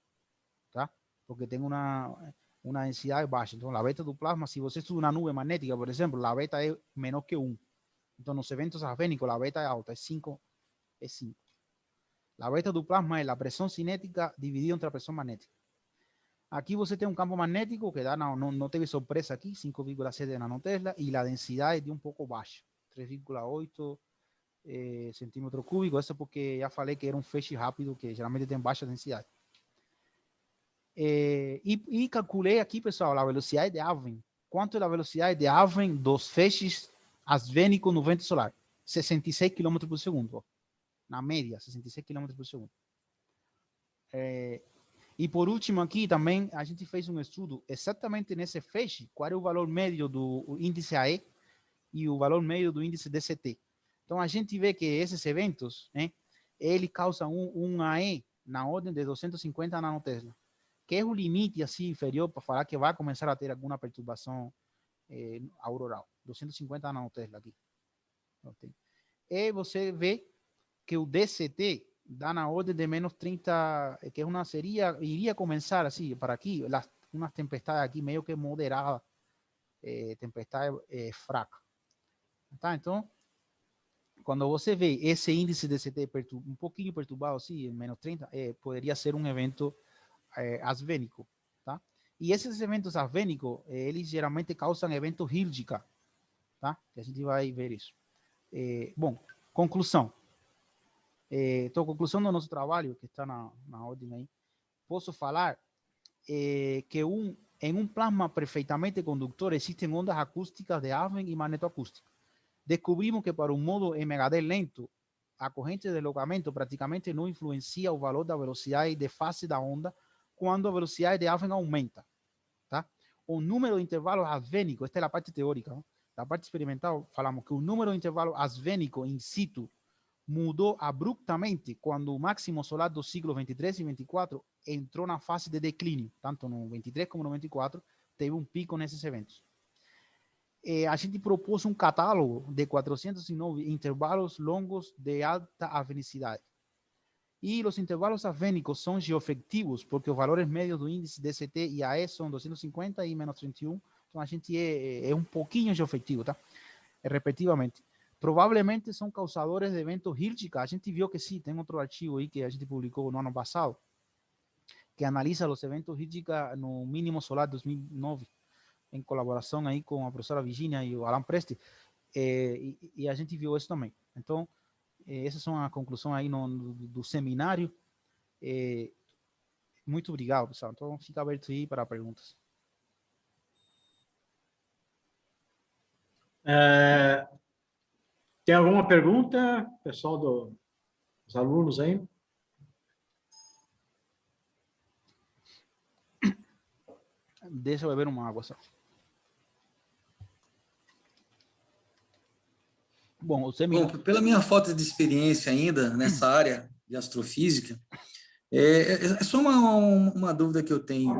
tá? Porque tem uma densidade baixa. Então, a beta do plasma, se você estuda uma nuvem magnética, por exemplo, a beta é menor que 1. Então, nos eventos asbénicos, a beta é alta, é 5. A beta do plasma é a pressão cinética dividida entre a pressão magnética. Aqui você tem um campo magnético que dá, não teve surpresa aqui, 5,7 nanotesla, e a densidade de um pouco baixa, 3,8 centímetros cúbicos. Isso porque já falei que era um feixe rápido, que geralmente tem baixa densidade. E calculei aqui, pessoal, a velocidade de Alfvén. Quanto é a velocidade de Alfvén dos feixes asbênicos no vento solar? 66 km por segundo. Ó. Na média, 66 km por segundo. E por último aqui também a gente fez um estudo exatamente nesse feixe, qual é o valor médio do índice AE e o valor médio do índice DCT. Então a gente vê que esses eventos, ele causa um AE na ordem de 250 nanotesla, que é o limite assim inferior para falar que vai começar a ter alguma perturbação auroral. 250 nanotesla aqui. Okay. E você vê que o DCT dá na ordem de menos 30, que iria começar assim, para aqui, umas tempestades aqui meio que moderada, tempestade fraca. Tá? Então, quando você vê esse índice DCT um pouquinho perturbado assim, menos 30, poderia ser um evento asbênico. Tá? E esses eventos asbênicos, eles geralmente causam eventos Hildika, tá? Que a gente vai ver isso. Bom, conclusão. Então, conclusão do nosso trabalho, que está na ordem aí, posso falar que em um plasma perfeitamente condutor existem ondas acústicas de Alfvén e magnetoacústica. Descobrimos que para um modo MHD lento, a corrente de deslocamento praticamente não influencia o valor da velocidade de fase da onda quando a velocidade de Alfvén aumenta. Tá? O número de intervalos asbênicos, esta é a parte teórica, ¿no? Na parte experimental, falamos que o número de intervalos asbênicos in situ mudou abruptamente quando o máximo solar dos ciclos 23 e 24 entrou na fase de declínio, tanto no 23 como no 24, teve um pico nesses eventos. A gente propôs um catálogo de 409 intervalos longos de alta avenicidade. E os intervalos asbênicos são geoefectivos, porque os valores médios do índice DCT e AE são 250 e menos 31, então a gente é um pouquinho geoefectivo, tá? Respectivamente. Provavelmente são causadores de eventos Hildika. A gente viu que sim, tem outro artigo aí que a gente publicou no ano passado, que analisa os eventos Hildika no mínimo solar 2009, em colaboração aí com a professora Virginia e o Alan Presti, e a gente viu isso também. Então, essas são a conclusão aí do seminário. Muito obrigado, pessoal. Então, fica aberto aí para perguntas. Tem alguma pergunta, pessoal dos alunos aí? Deixa eu beber uma água só. Bom, o Bom, pela minha falta de experiência ainda nessa área de astrofísica, é só uma dúvida que eu tenho.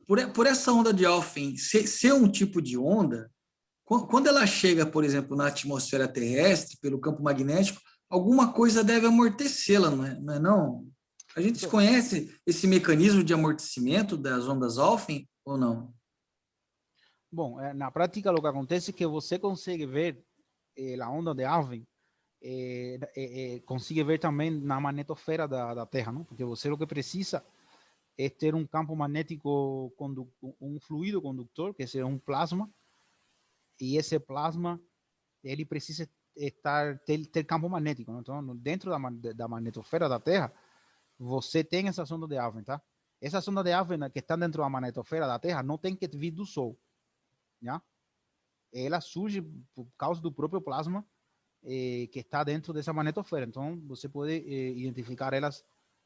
Por essa onda de Alfvén ser um tipo de onda, quando ela chega, por exemplo, na atmosfera terrestre, pelo campo magnético, alguma coisa deve amortecê-la, não é não? A gente conhece esse mecanismo de amortecimento das ondas Alfvén ou não? Bom, na prática, o que acontece é que você consegue ver a onda de Alfvén, consegue ver também na magnetosfera da Terra, não? Porque você o que precisa é ter um campo magnético, um fluido condutor, que é um plasma, e esse plasma ele precisa ter campo magnético, não? Então, dentro da magnetosfera da Terra, você tem essa sonda de Alfvén, tá? Essa sonda de Alfvén que está dentro da magnetosfera da Terra não tem que vir do Sol, já? Ela surge por causa do próprio plasma que está dentro dessa magnetosfera. Então, você pode identificar elas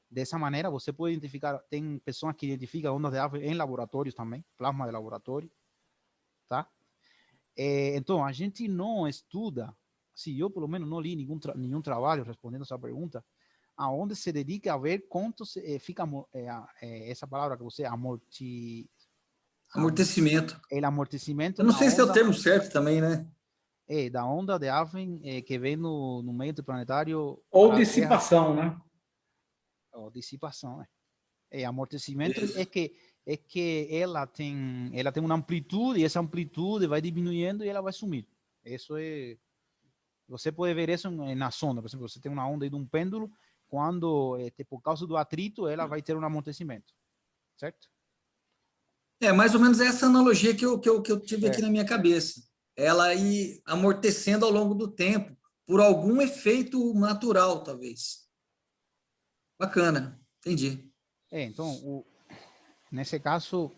dessa maneira. Você pode identificar, tem pessoas que identificam ondas de Alfvén em laboratórios também, plasma de laboratório, tá? Então, a gente não estuda, se eu pelo menos não li nenhum trabalho respondendo essa pergunta, aonde se dedica a ver quanto fica essa palavra que você Amortecimento. el amortecimento Eu não da sei se é o onda, termo certo também, né? da onda de Alfvén que vem no meio interplanetário Ou para a Terra. dissipação, né? Ou dissipação, né? Amortecimento é que ela tem uma amplitude e essa amplitude vai diminuindo e ela vai sumir. Isso é, você pode ver isso na sonda, por exemplo, você tem uma onda aí de um pêndulo, quando por causa do atrito ela vai ter um amortecimento, certo? Mais ou menos essa analogia que eu tive aqui Certo. na minha cabeça. Ela ir amortecendo ao longo do tempo, por algum efeito natural, talvez. Bacana, entendi. Então, nesse caso,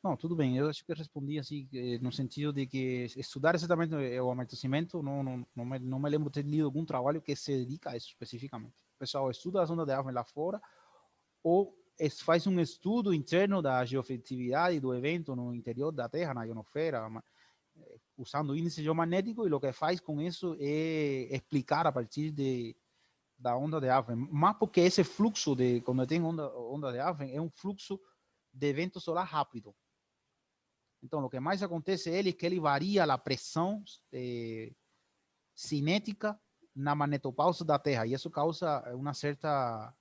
não, tudo bem, eu acho que respondi assim, no sentido de que estudar exatamente o amortecimento, não me lembro de ter lido algum trabalho que se dedica a isso especificamente. O pessoal estuda as ondas de Alfvén lá fora, ou faz um estudo interno da geoefetividade do evento no interior da Terra, na ionosfera, usando índice geomagnético, e o que faz com isso é explicar a partir da onda de Alfvén. Mas porque esse fluxo, quando tem onda de Alfvén, é um fluxo de vento solar rápido. Então, o que mais acontece é que ele varia a pressão cinética na magnetopausa da Terra, e isso causa uma certa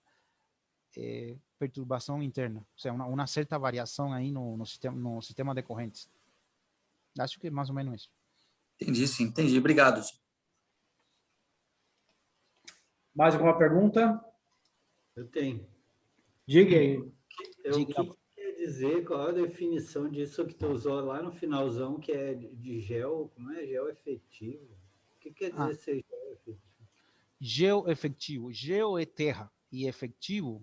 perturbação interna, ou seja, uma certa variação aí no sistema de correntes. Acho que é mais ou menos isso. Entendi, sim, entendi. Obrigado. Mais alguma pergunta? Eu tenho. Diga aí. O que quer dizer, qual a definição disso que tu usou lá no finalzão, que é de como é? Geoefetivo? O que quer dizer ser geoefetivo? Geoefetivo. Geo é terra e efetivo,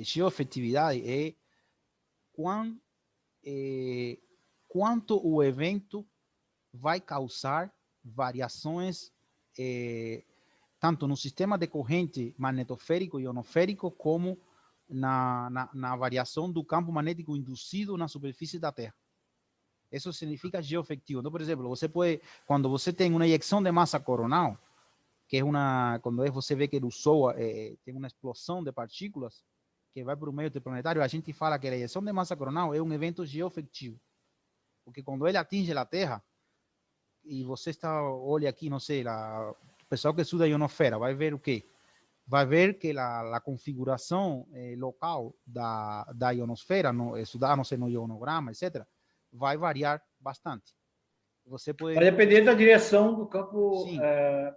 geoefetividade é quanto o evento vai causar variações tanto no sistema de corrente magnetosférico e ionosférico como na variação do campo magnético induzido na superfície da Terra. Isso significa geoefetivo. Então, por exemplo, quando você tem uma ejecção de massa coronal, que é quando você vê que o Sol tem uma explosão de partículas que vai para o meio interplanetário, a gente fala que a ejecção de massa coronal é um evento geoefetivo. Porque quando ele atinge a Terra, e você olha aqui, não sei, o pessoal que estuda a ionosfera vai ver o quê? Vai ver que a configuração local da ionosfera, estudar, não sei, no ionograma, etc., vai variar bastante. Você pode... Vai depender da direção do campo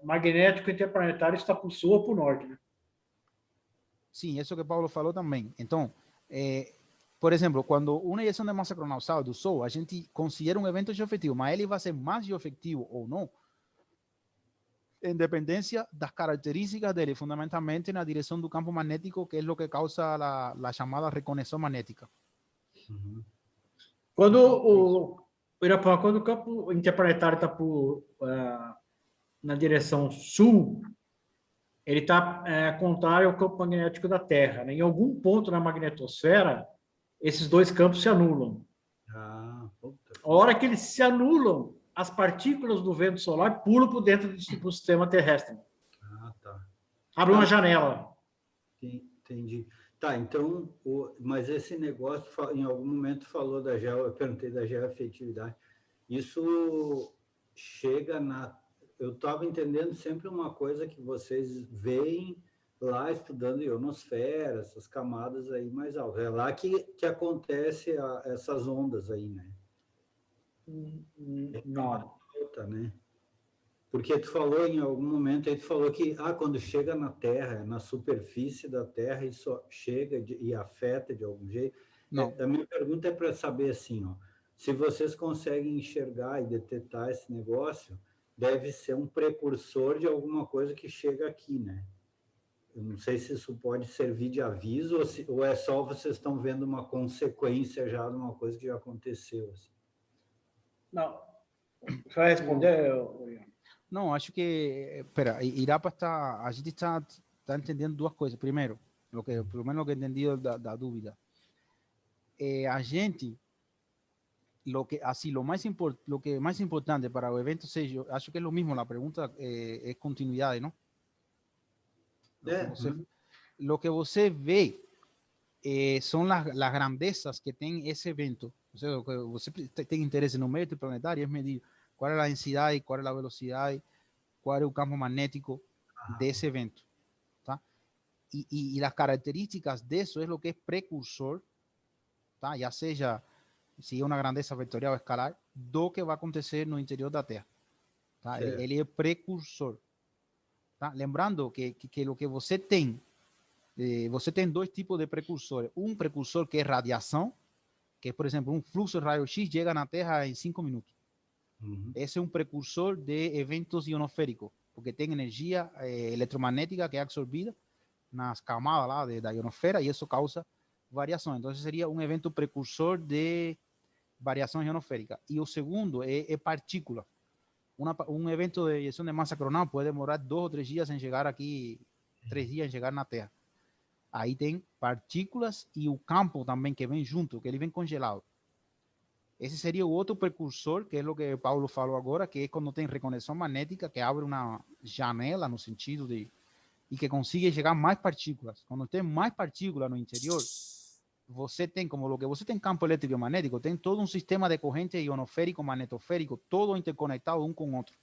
magnético interplanetário, está para o sul ou para o norte, né? Sim, isso que o Paulo falou também. Então, por exemplo, quando uma ejeção de massa coronal sai do Sol, a gente considera um evento geoefetivo, mas ele vai ser mais geoefetivo ou não, em dependência das características dele, fundamentalmente na direção do campo magnético, que é o que causa a chamada reconexão magnética. Uhum. Quando o campo interplanetário está na direção sul, ele está contrário ao campo magnético da Terra, né? Em algum ponto na magnetosfera, esses dois campos se anulam. A hora que eles se anulam, as partículas do vento solar pulam por dentro do sistema terrestre. Ah, tá. Abre uma janela. Entendi. Tá, então, mas esse negócio, em algum momento falou eu perguntei da geoafetividade. Isso chega na... Eu estava entendendo sempre uma coisa que vocês veem lá estudando ionosfera, essas camadas aí mais altas. É lá que acontece essas ondas aí, né? Não. Alta, né? Porque tu falou em algum momento, aí tu falou que quando chega na Terra, na superfície da Terra, isso chega e afeta de algum jeito. Não. A minha pergunta é para saber assim, ó, se vocês conseguem enxergar e detectar esse negócio, deve ser um precursor de alguma coisa que chega aqui, né? Eu não sei se isso pode servir de aviso ou é só vocês estão vendo uma consequência já de uma coisa que já aconteceu. Assim. Não. Você vai responder, Ian? Não, acho que, espera, Irapa está, a gente está entendendo duas coisas. Primeiro, pelo menos o que eu entendi da dúvida, a gente, lo que más importante para o evento seja, acho que é o mesmo, a pergunta é continuidade, não? Lo que você vê são as grandezas que tem esse evento. O sea, você tem interesse no método planetário, é medir qual é a densidade, qual é a velocidade, qual é o campo magnético desse evento, tá? E as características disso é o que é precursor, tá? Já seja se é uma grandeza vetorial ou escalar, do que vai acontecer no interior da Terra, tá? Ele é precursor, tá? Lembrando que o que você tem dois tipos de precursores. Um precursor que é radiação, que, por exemplo, um fluxo de raio-x chega na Terra em 5 minutos. Esse é um precursor de eventos ionosféricos, porque tem energia eletromagnética que é absorvida nas camadas lá da ionosfera e isso causa variação. Então, esse seria um evento precursor de variação ionosférica. E o segundo é partícula. Um evento de eyecção de massa coronal pode demorar 2 ou 3 dias em chegar aqui, 3 dias em chegar na Terra. Aí tem partículas e o campo também que vem junto, que ele vem congelado. Esse seria o outro precursor, que é o que o Paulo falou agora, que é quando tem reconexão magnética, que abre uma janela no sentido de... e que consiga chegar mais partículas. Quando tem mais partículas no interior, você tem, como o que você tem campo elétrico e magnético, tem todo um sistema de corrente ionosférico, magnetosférico, todo interconectado um com o outro.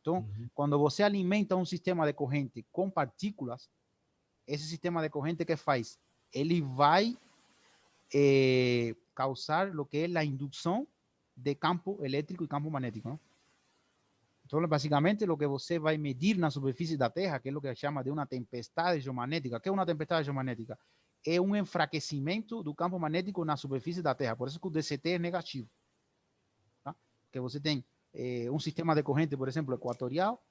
Então, quando você alimenta um sistema de corrente com partículas, esse sistema de corrente que faz? Ele vai causar o que é a indução de campo elétrico e campo magnético, não? Então, basicamente, o que você vai medir na superfície da Terra, que é o que chama de uma tempestade geomagnética. O que é uma tempestade geomagnética? É um enfraquecimento do campo magnético na superfície da Terra. Por isso que o DCT é negativo. Tá? Que você tem um sistema de corrente, por exemplo, equatorial.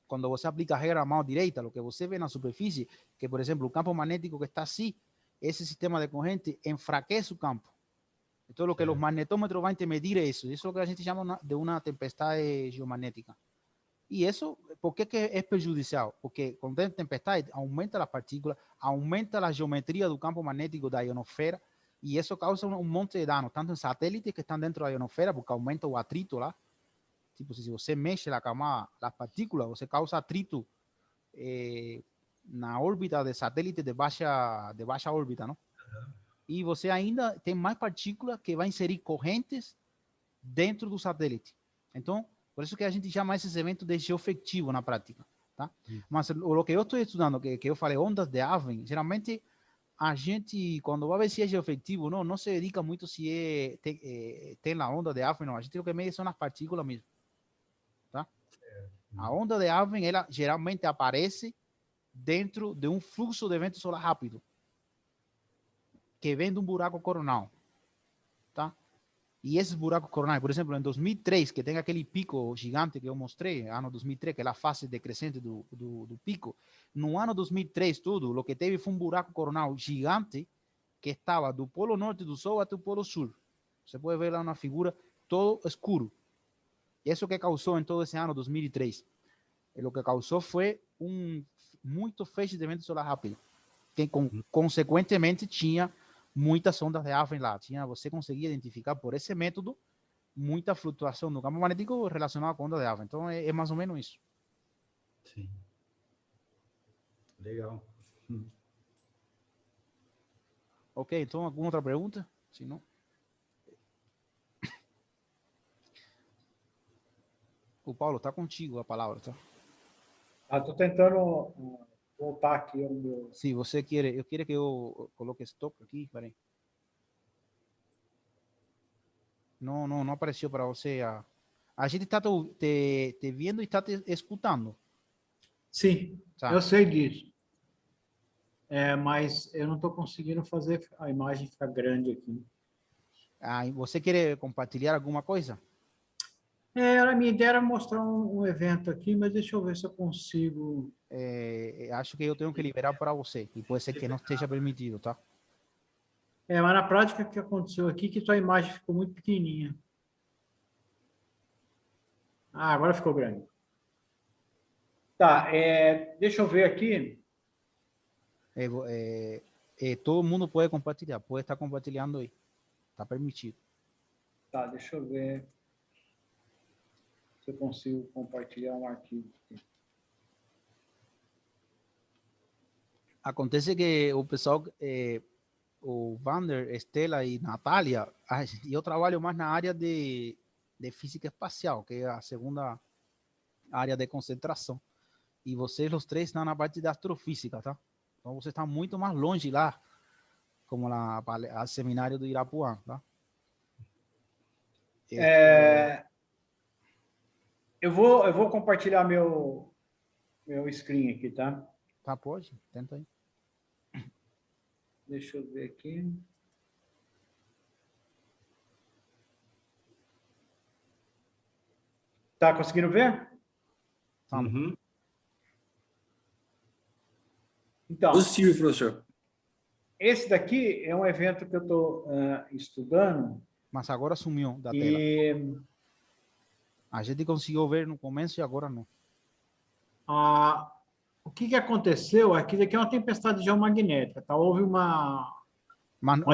Quando você aplica a regra à mão direita, o que você vê na superfície, que, por exemplo, o campo magnético que está assim, esse sistema de corrente enfraquece o campo. Então, o que os magnetômetros vão te medir é isso. Isso é o que a gente chama de uma tempestade geomagnética. E isso, por que é prejudicial? Porque quando tem tempestade, aumenta as partículas, aumenta a geometria do campo magnético da ionosfera, e isso causa um monte de danos, tanto em satélites que estão dentro da ionosfera, porque aumenta o atrito lá. Tipo, se você mexe a camada, as partículas, você causa atrito na órbita de satélite de baixa órbita, não? E você ainda tem mais partículas que vai inserir correntes dentro do satélite. Então, por isso que a gente chama esses eventos de geofectivo na prática, tá? Mas o que eu estou estudando, que eu falei, ondas de Alfvén, geralmente a gente, quando vai ver se é geofectivo, não se dedica muito se tem a onda de Alfvén, não. A gente o que mede são as partículas mesmo, tá? A onda de Alfvén, ela geralmente aparece dentro de um fluxo de vento solar rápido, que vem de um buraco coronal, tá? E esses buracos coronais, por exemplo, em 2003, que tem aquele pico gigante que eu mostrei, ano 2003, que é a fase decrescente do pico, no ano 2003 tudo, o que teve foi um buraco coronal gigante que estava do polo norte do Sol até o polo sul. Você pode ver lá na figura, todo escuro. E isso que causou em todo esse ano 2003. E o que causou foi muito feixe de vento solar rápido, que consequentemente tinha muitas ondas de Alfvén lá. Você conseguia identificar por esse método muita flutuação do campo magnético relacionada com a onda de Alpha. Então, é mais ou menos isso. Sim. Legal. Ok, então, alguma outra pergunta? Se não... O Paulo, está contigo a palavra, tá? Estou tentando voltar aqui ao meu... Se você quer, eu quero que eu coloque stop aqui, peraí. Não apareceu para você a gente está te vendo e está te escutando. Sim, Tá. eu sei disso. Mas eu não estou conseguindo fazer a imagem ficar grande aqui. Ah, você quer compartilhar alguma coisa? A minha ideia era mostrar um evento aqui, mas deixa eu ver se eu consigo... Acho que eu tenho que liberar para você, e pode ser que não esteja permitido, tá? Mas na prática, o que aconteceu aqui é que sua imagem ficou muito pequenininha. Agora ficou grande. Tá, deixa eu ver aqui. Todo mundo pode compartilhar, pode estar compartilhando aí. Está permitido. Tá, deixa eu ver se eu consigo compartilhar um arquivo aqui. Acontece que o pessoal, o Vander, Estela e Natália, eu trabalho mais na área de física espacial, que é a segunda área de concentração. E vocês, os três, estão na parte de astrofísica, tá? Então, você está muito mais longe lá, como a seminário do Irapuã, tá? Eu vou compartilhar meu screen aqui, tá? Tá, pode? Tenta aí. Deixa eu ver aqui. Tá conseguindo ver? Uhum. Então, Positivo, professor. esse daqui é um evento que eu estou estudando. Mas agora sumiu da tela. E A gente conseguiu ver no começo e agora não. o que aconteceu é que isso aqui é uma tempestade geomagnética, tá? Houve uma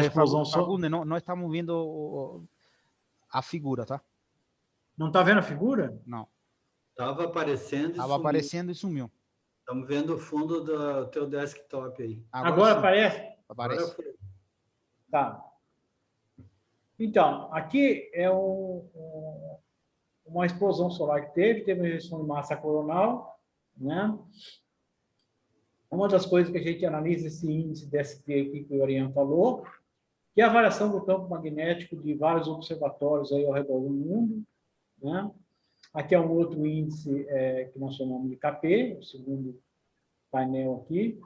explosão Fagundes, não estamos vendo a figura, tá? Não está vendo a figura? Não. Estava aparecendo e Estava sumiu. aparecendo e sumiu. Estamos vendo o fundo do teu desktop aí. Agora aparece? Aparece. Agora foi. Tá. Então, aqui é uma explosão solar que teve uma injeção de massa coronal, né? Uma das coisas que a gente analisa esse índice DST aqui que o Orion falou, que é a variação do campo magnético de vários observatórios aí ao redor do mundo, né? Aqui é um outro índice que nós chamamos de KP, o segundo painel aqui.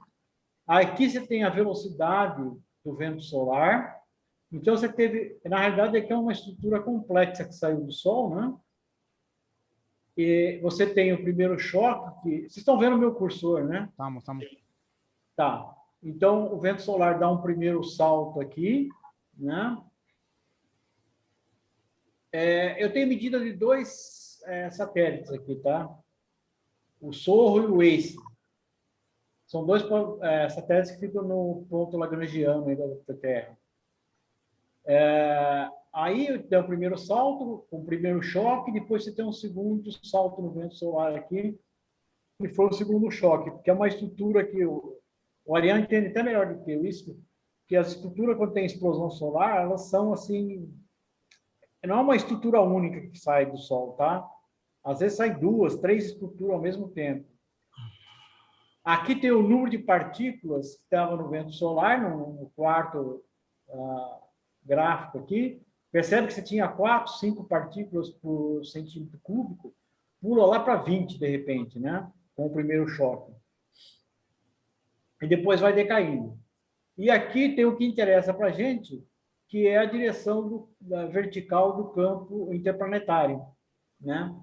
Aqui você tem a velocidade do vento solar. Então, você teve... Na realidade, aqui é uma estrutura complexa que saiu do Sol, né? E você tem o primeiro choque, que... Vocês estão vendo o meu cursor, né? Estamos. Tá. Então, o vento solar dá um primeiro salto aqui, né? Eu tenho medida de dois satélites aqui, tá? O SOHO e o WACE. São dois satélites que ficam no ponto lagrangiano aí da Terra. Aí tem o primeiro salto, o primeiro choque, depois você tem um segundo salto no vento solar aqui, que foi o segundo choque, porque é uma estrutura que o Ariane entende até melhor do que isso, que as estruturas, quando tem explosão solar, elas são assim... Não é uma estrutura única que sai do Sol, tá? Às vezes sai duas, três estruturas ao mesmo tempo. Aqui tem o número de partículas que estava no vento solar, no quarto gráfico aqui. Percebe que você tinha 4, 5 partículas por centímetro cúbico, pula lá para 20, de repente, né? Com o primeiro choque. E depois vai decaindo. E aqui tem o que interessa para a gente, que é a direção vertical do campo interplanetário, né?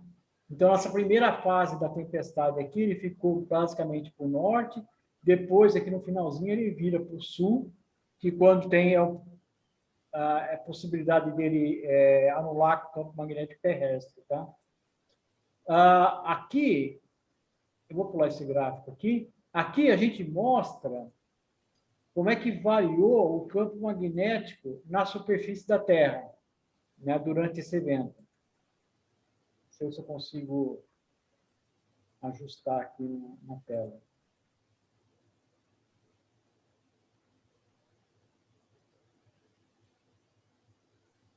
Então, essa primeira fase da tempestade aqui, ele ficou basicamente para o norte, depois, aqui no finalzinho, ele vira para o sul, que quando tem a possibilidade dele anular o campo magnético terrestre, tá? Aqui, eu vou pular esse gráfico aqui, aqui a gente mostra como é que variou o campo magnético na superfície da Terra, né, durante esse evento. ver se eu consigo ajustar aqui na tela.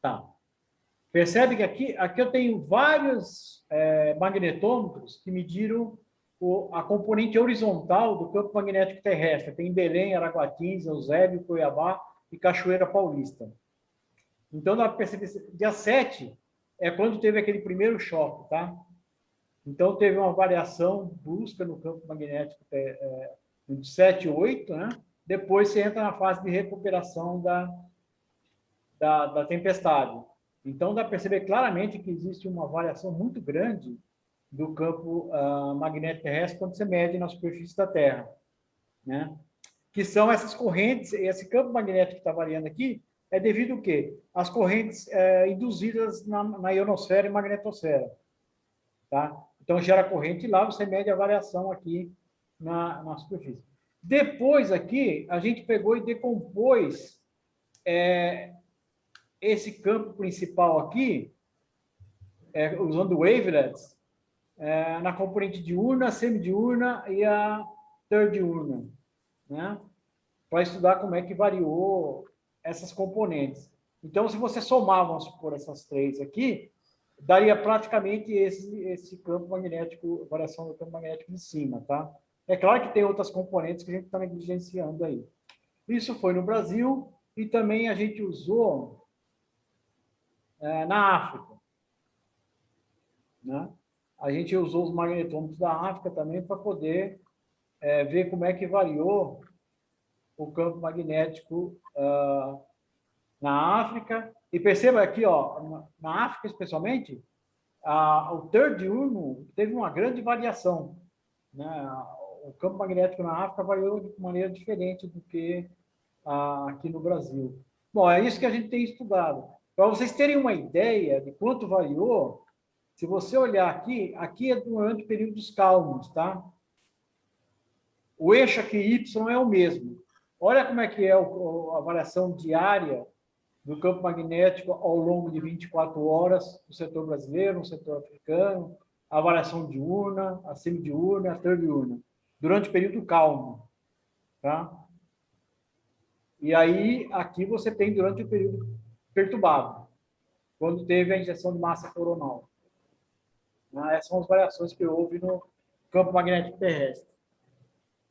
Tá. Percebe que aqui eu tenho vários magnetômetros que mediram a componente horizontal do campo magnético terrestre. Tem Belém, Araguatins, Eusébio, Cuiabá e Cachoeira Paulista. Então, dá para perceber, dia 7 é quando teve aquele primeiro choque, tá? Então, teve uma variação brusca no campo magnético de 7 e 8, né? Depois você entra na fase de recuperação da tempestade. Então, dá para perceber claramente que existe uma variação muito grande do campo magnético terrestre quando você mede na superfície da Terra, né? Que são essas correntes, esse campo magnético que está variando aqui, é devido ao quê? As correntes induzidas na ionosfera e magnetosfera, tá? Então, gera corrente lá, você mede a variação aqui na superfície. Depois, aqui, a gente pegou e decompôs esse campo principal aqui, usando wavelets, na componente diurna, semidiurna e a terdiurna, né? Para estudar como é que variou essas componentes. Então, se você somar, vamos supor, essas três aqui, daria praticamente esse campo magnético, variação do campo magnético em cima, tá? É claro que tem outras componentes que a gente está negligenciando aí. Isso foi no Brasil e também a gente usou na África, né? A gente usou os magnetômetros da África também para poder ver como é que variou o campo magnético na África. E perceba aqui, ó, na África especialmente, o terdiurno teve uma grande variação, né? O campo magnético na África variou de maneira diferente do que aqui no Brasil. Bom, é isso que a gente tem estudado. Para vocês terem uma ideia de quanto variou, se você olhar aqui é durante períodos calmos, tá? O eixo aqui Y é o mesmo. Olha como é que é a variação diária do campo magnético ao longo de 24 horas no setor brasileiro, no setor africano, a variação diurna, a semidiurna, a terdiurna, durante o período calmo, tá? E aí, aqui você tem durante o período perturbado, quando teve a injeção de massa coronal. Essas são as variações que houve no campo magnético terrestre.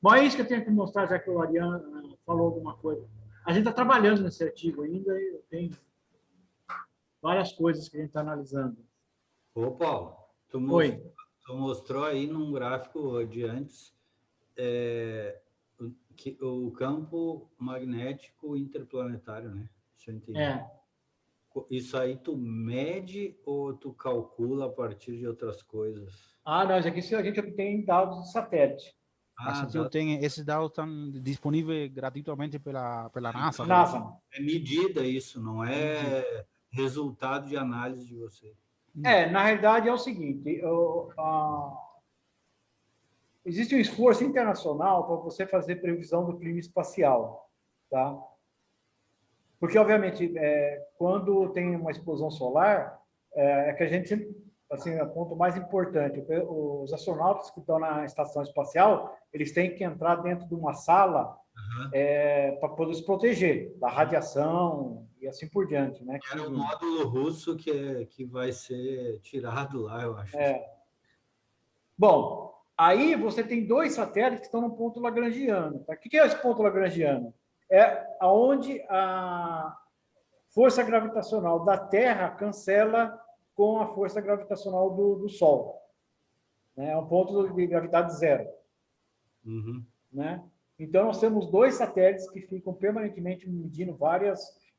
Bom, é isso que eu tenho que mostrar, já que o Ariano falou alguma coisa. A gente está trabalhando nesse artigo ainda e tem várias coisas que a gente está analisando. Ô, Paulo, tu mostrou aí num gráfico de antes o campo magnético interplanetário, né? Deixa eu entender. Isso aí tu mede ou tu calcula a partir de outras coisas? Não, isso aqui a gente obtém dados de satélite. Esses dados estão disponíveis gratuitamente pela NASA. NASA. É medida isso, não é resultado de análise de você. Na realidade é o seguinte, existe um esforço internacional para você fazer previsão do clima espacial, tá? Porque, obviamente, quando tem uma explosão solar, que a gente sempre, assim, é o ponto mais importante. Os astronautas que estão na estação espacial, eles têm que entrar dentro de uma sala para poder se proteger da radiação e assim por diante, né? Era um módulo russo que vai ser tirado lá, eu acho. Bom, aí você tem dois satélites que estão no ponto lagrangiano. Tá? O que é esse ponto lagrangiano? É onde a força gravitacional da Terra cancela com a força gravitacional do Sol. É um ponto de gravidade zero. Né? Então, nós temos dois satélites que ficam permanentemente medindo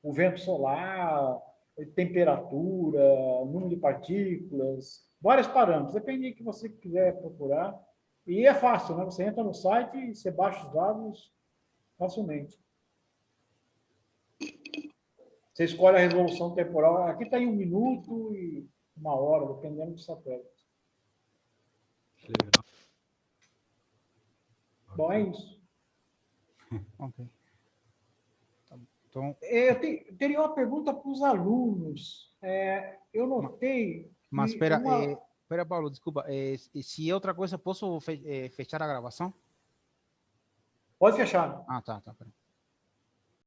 o vento solar, temperatura, número de partículas, vários parâmetros, depende do que você quiser procurar. E é fácil, né? Você entra no site e você baixa os dados facilmente. Você escolhe a resolução temporal. Aqui está em 1 minuto e 1 hora, dependendo do satélite. Legal. Bom, é isso. Ok. Então, eu teria uma pergunta para os alunos. Eu notei... Mas espera Espera, Paulo, desculpa. Se é outra coisa, posso fechar a gravação? Pode fechar. Ah, tá, peraí.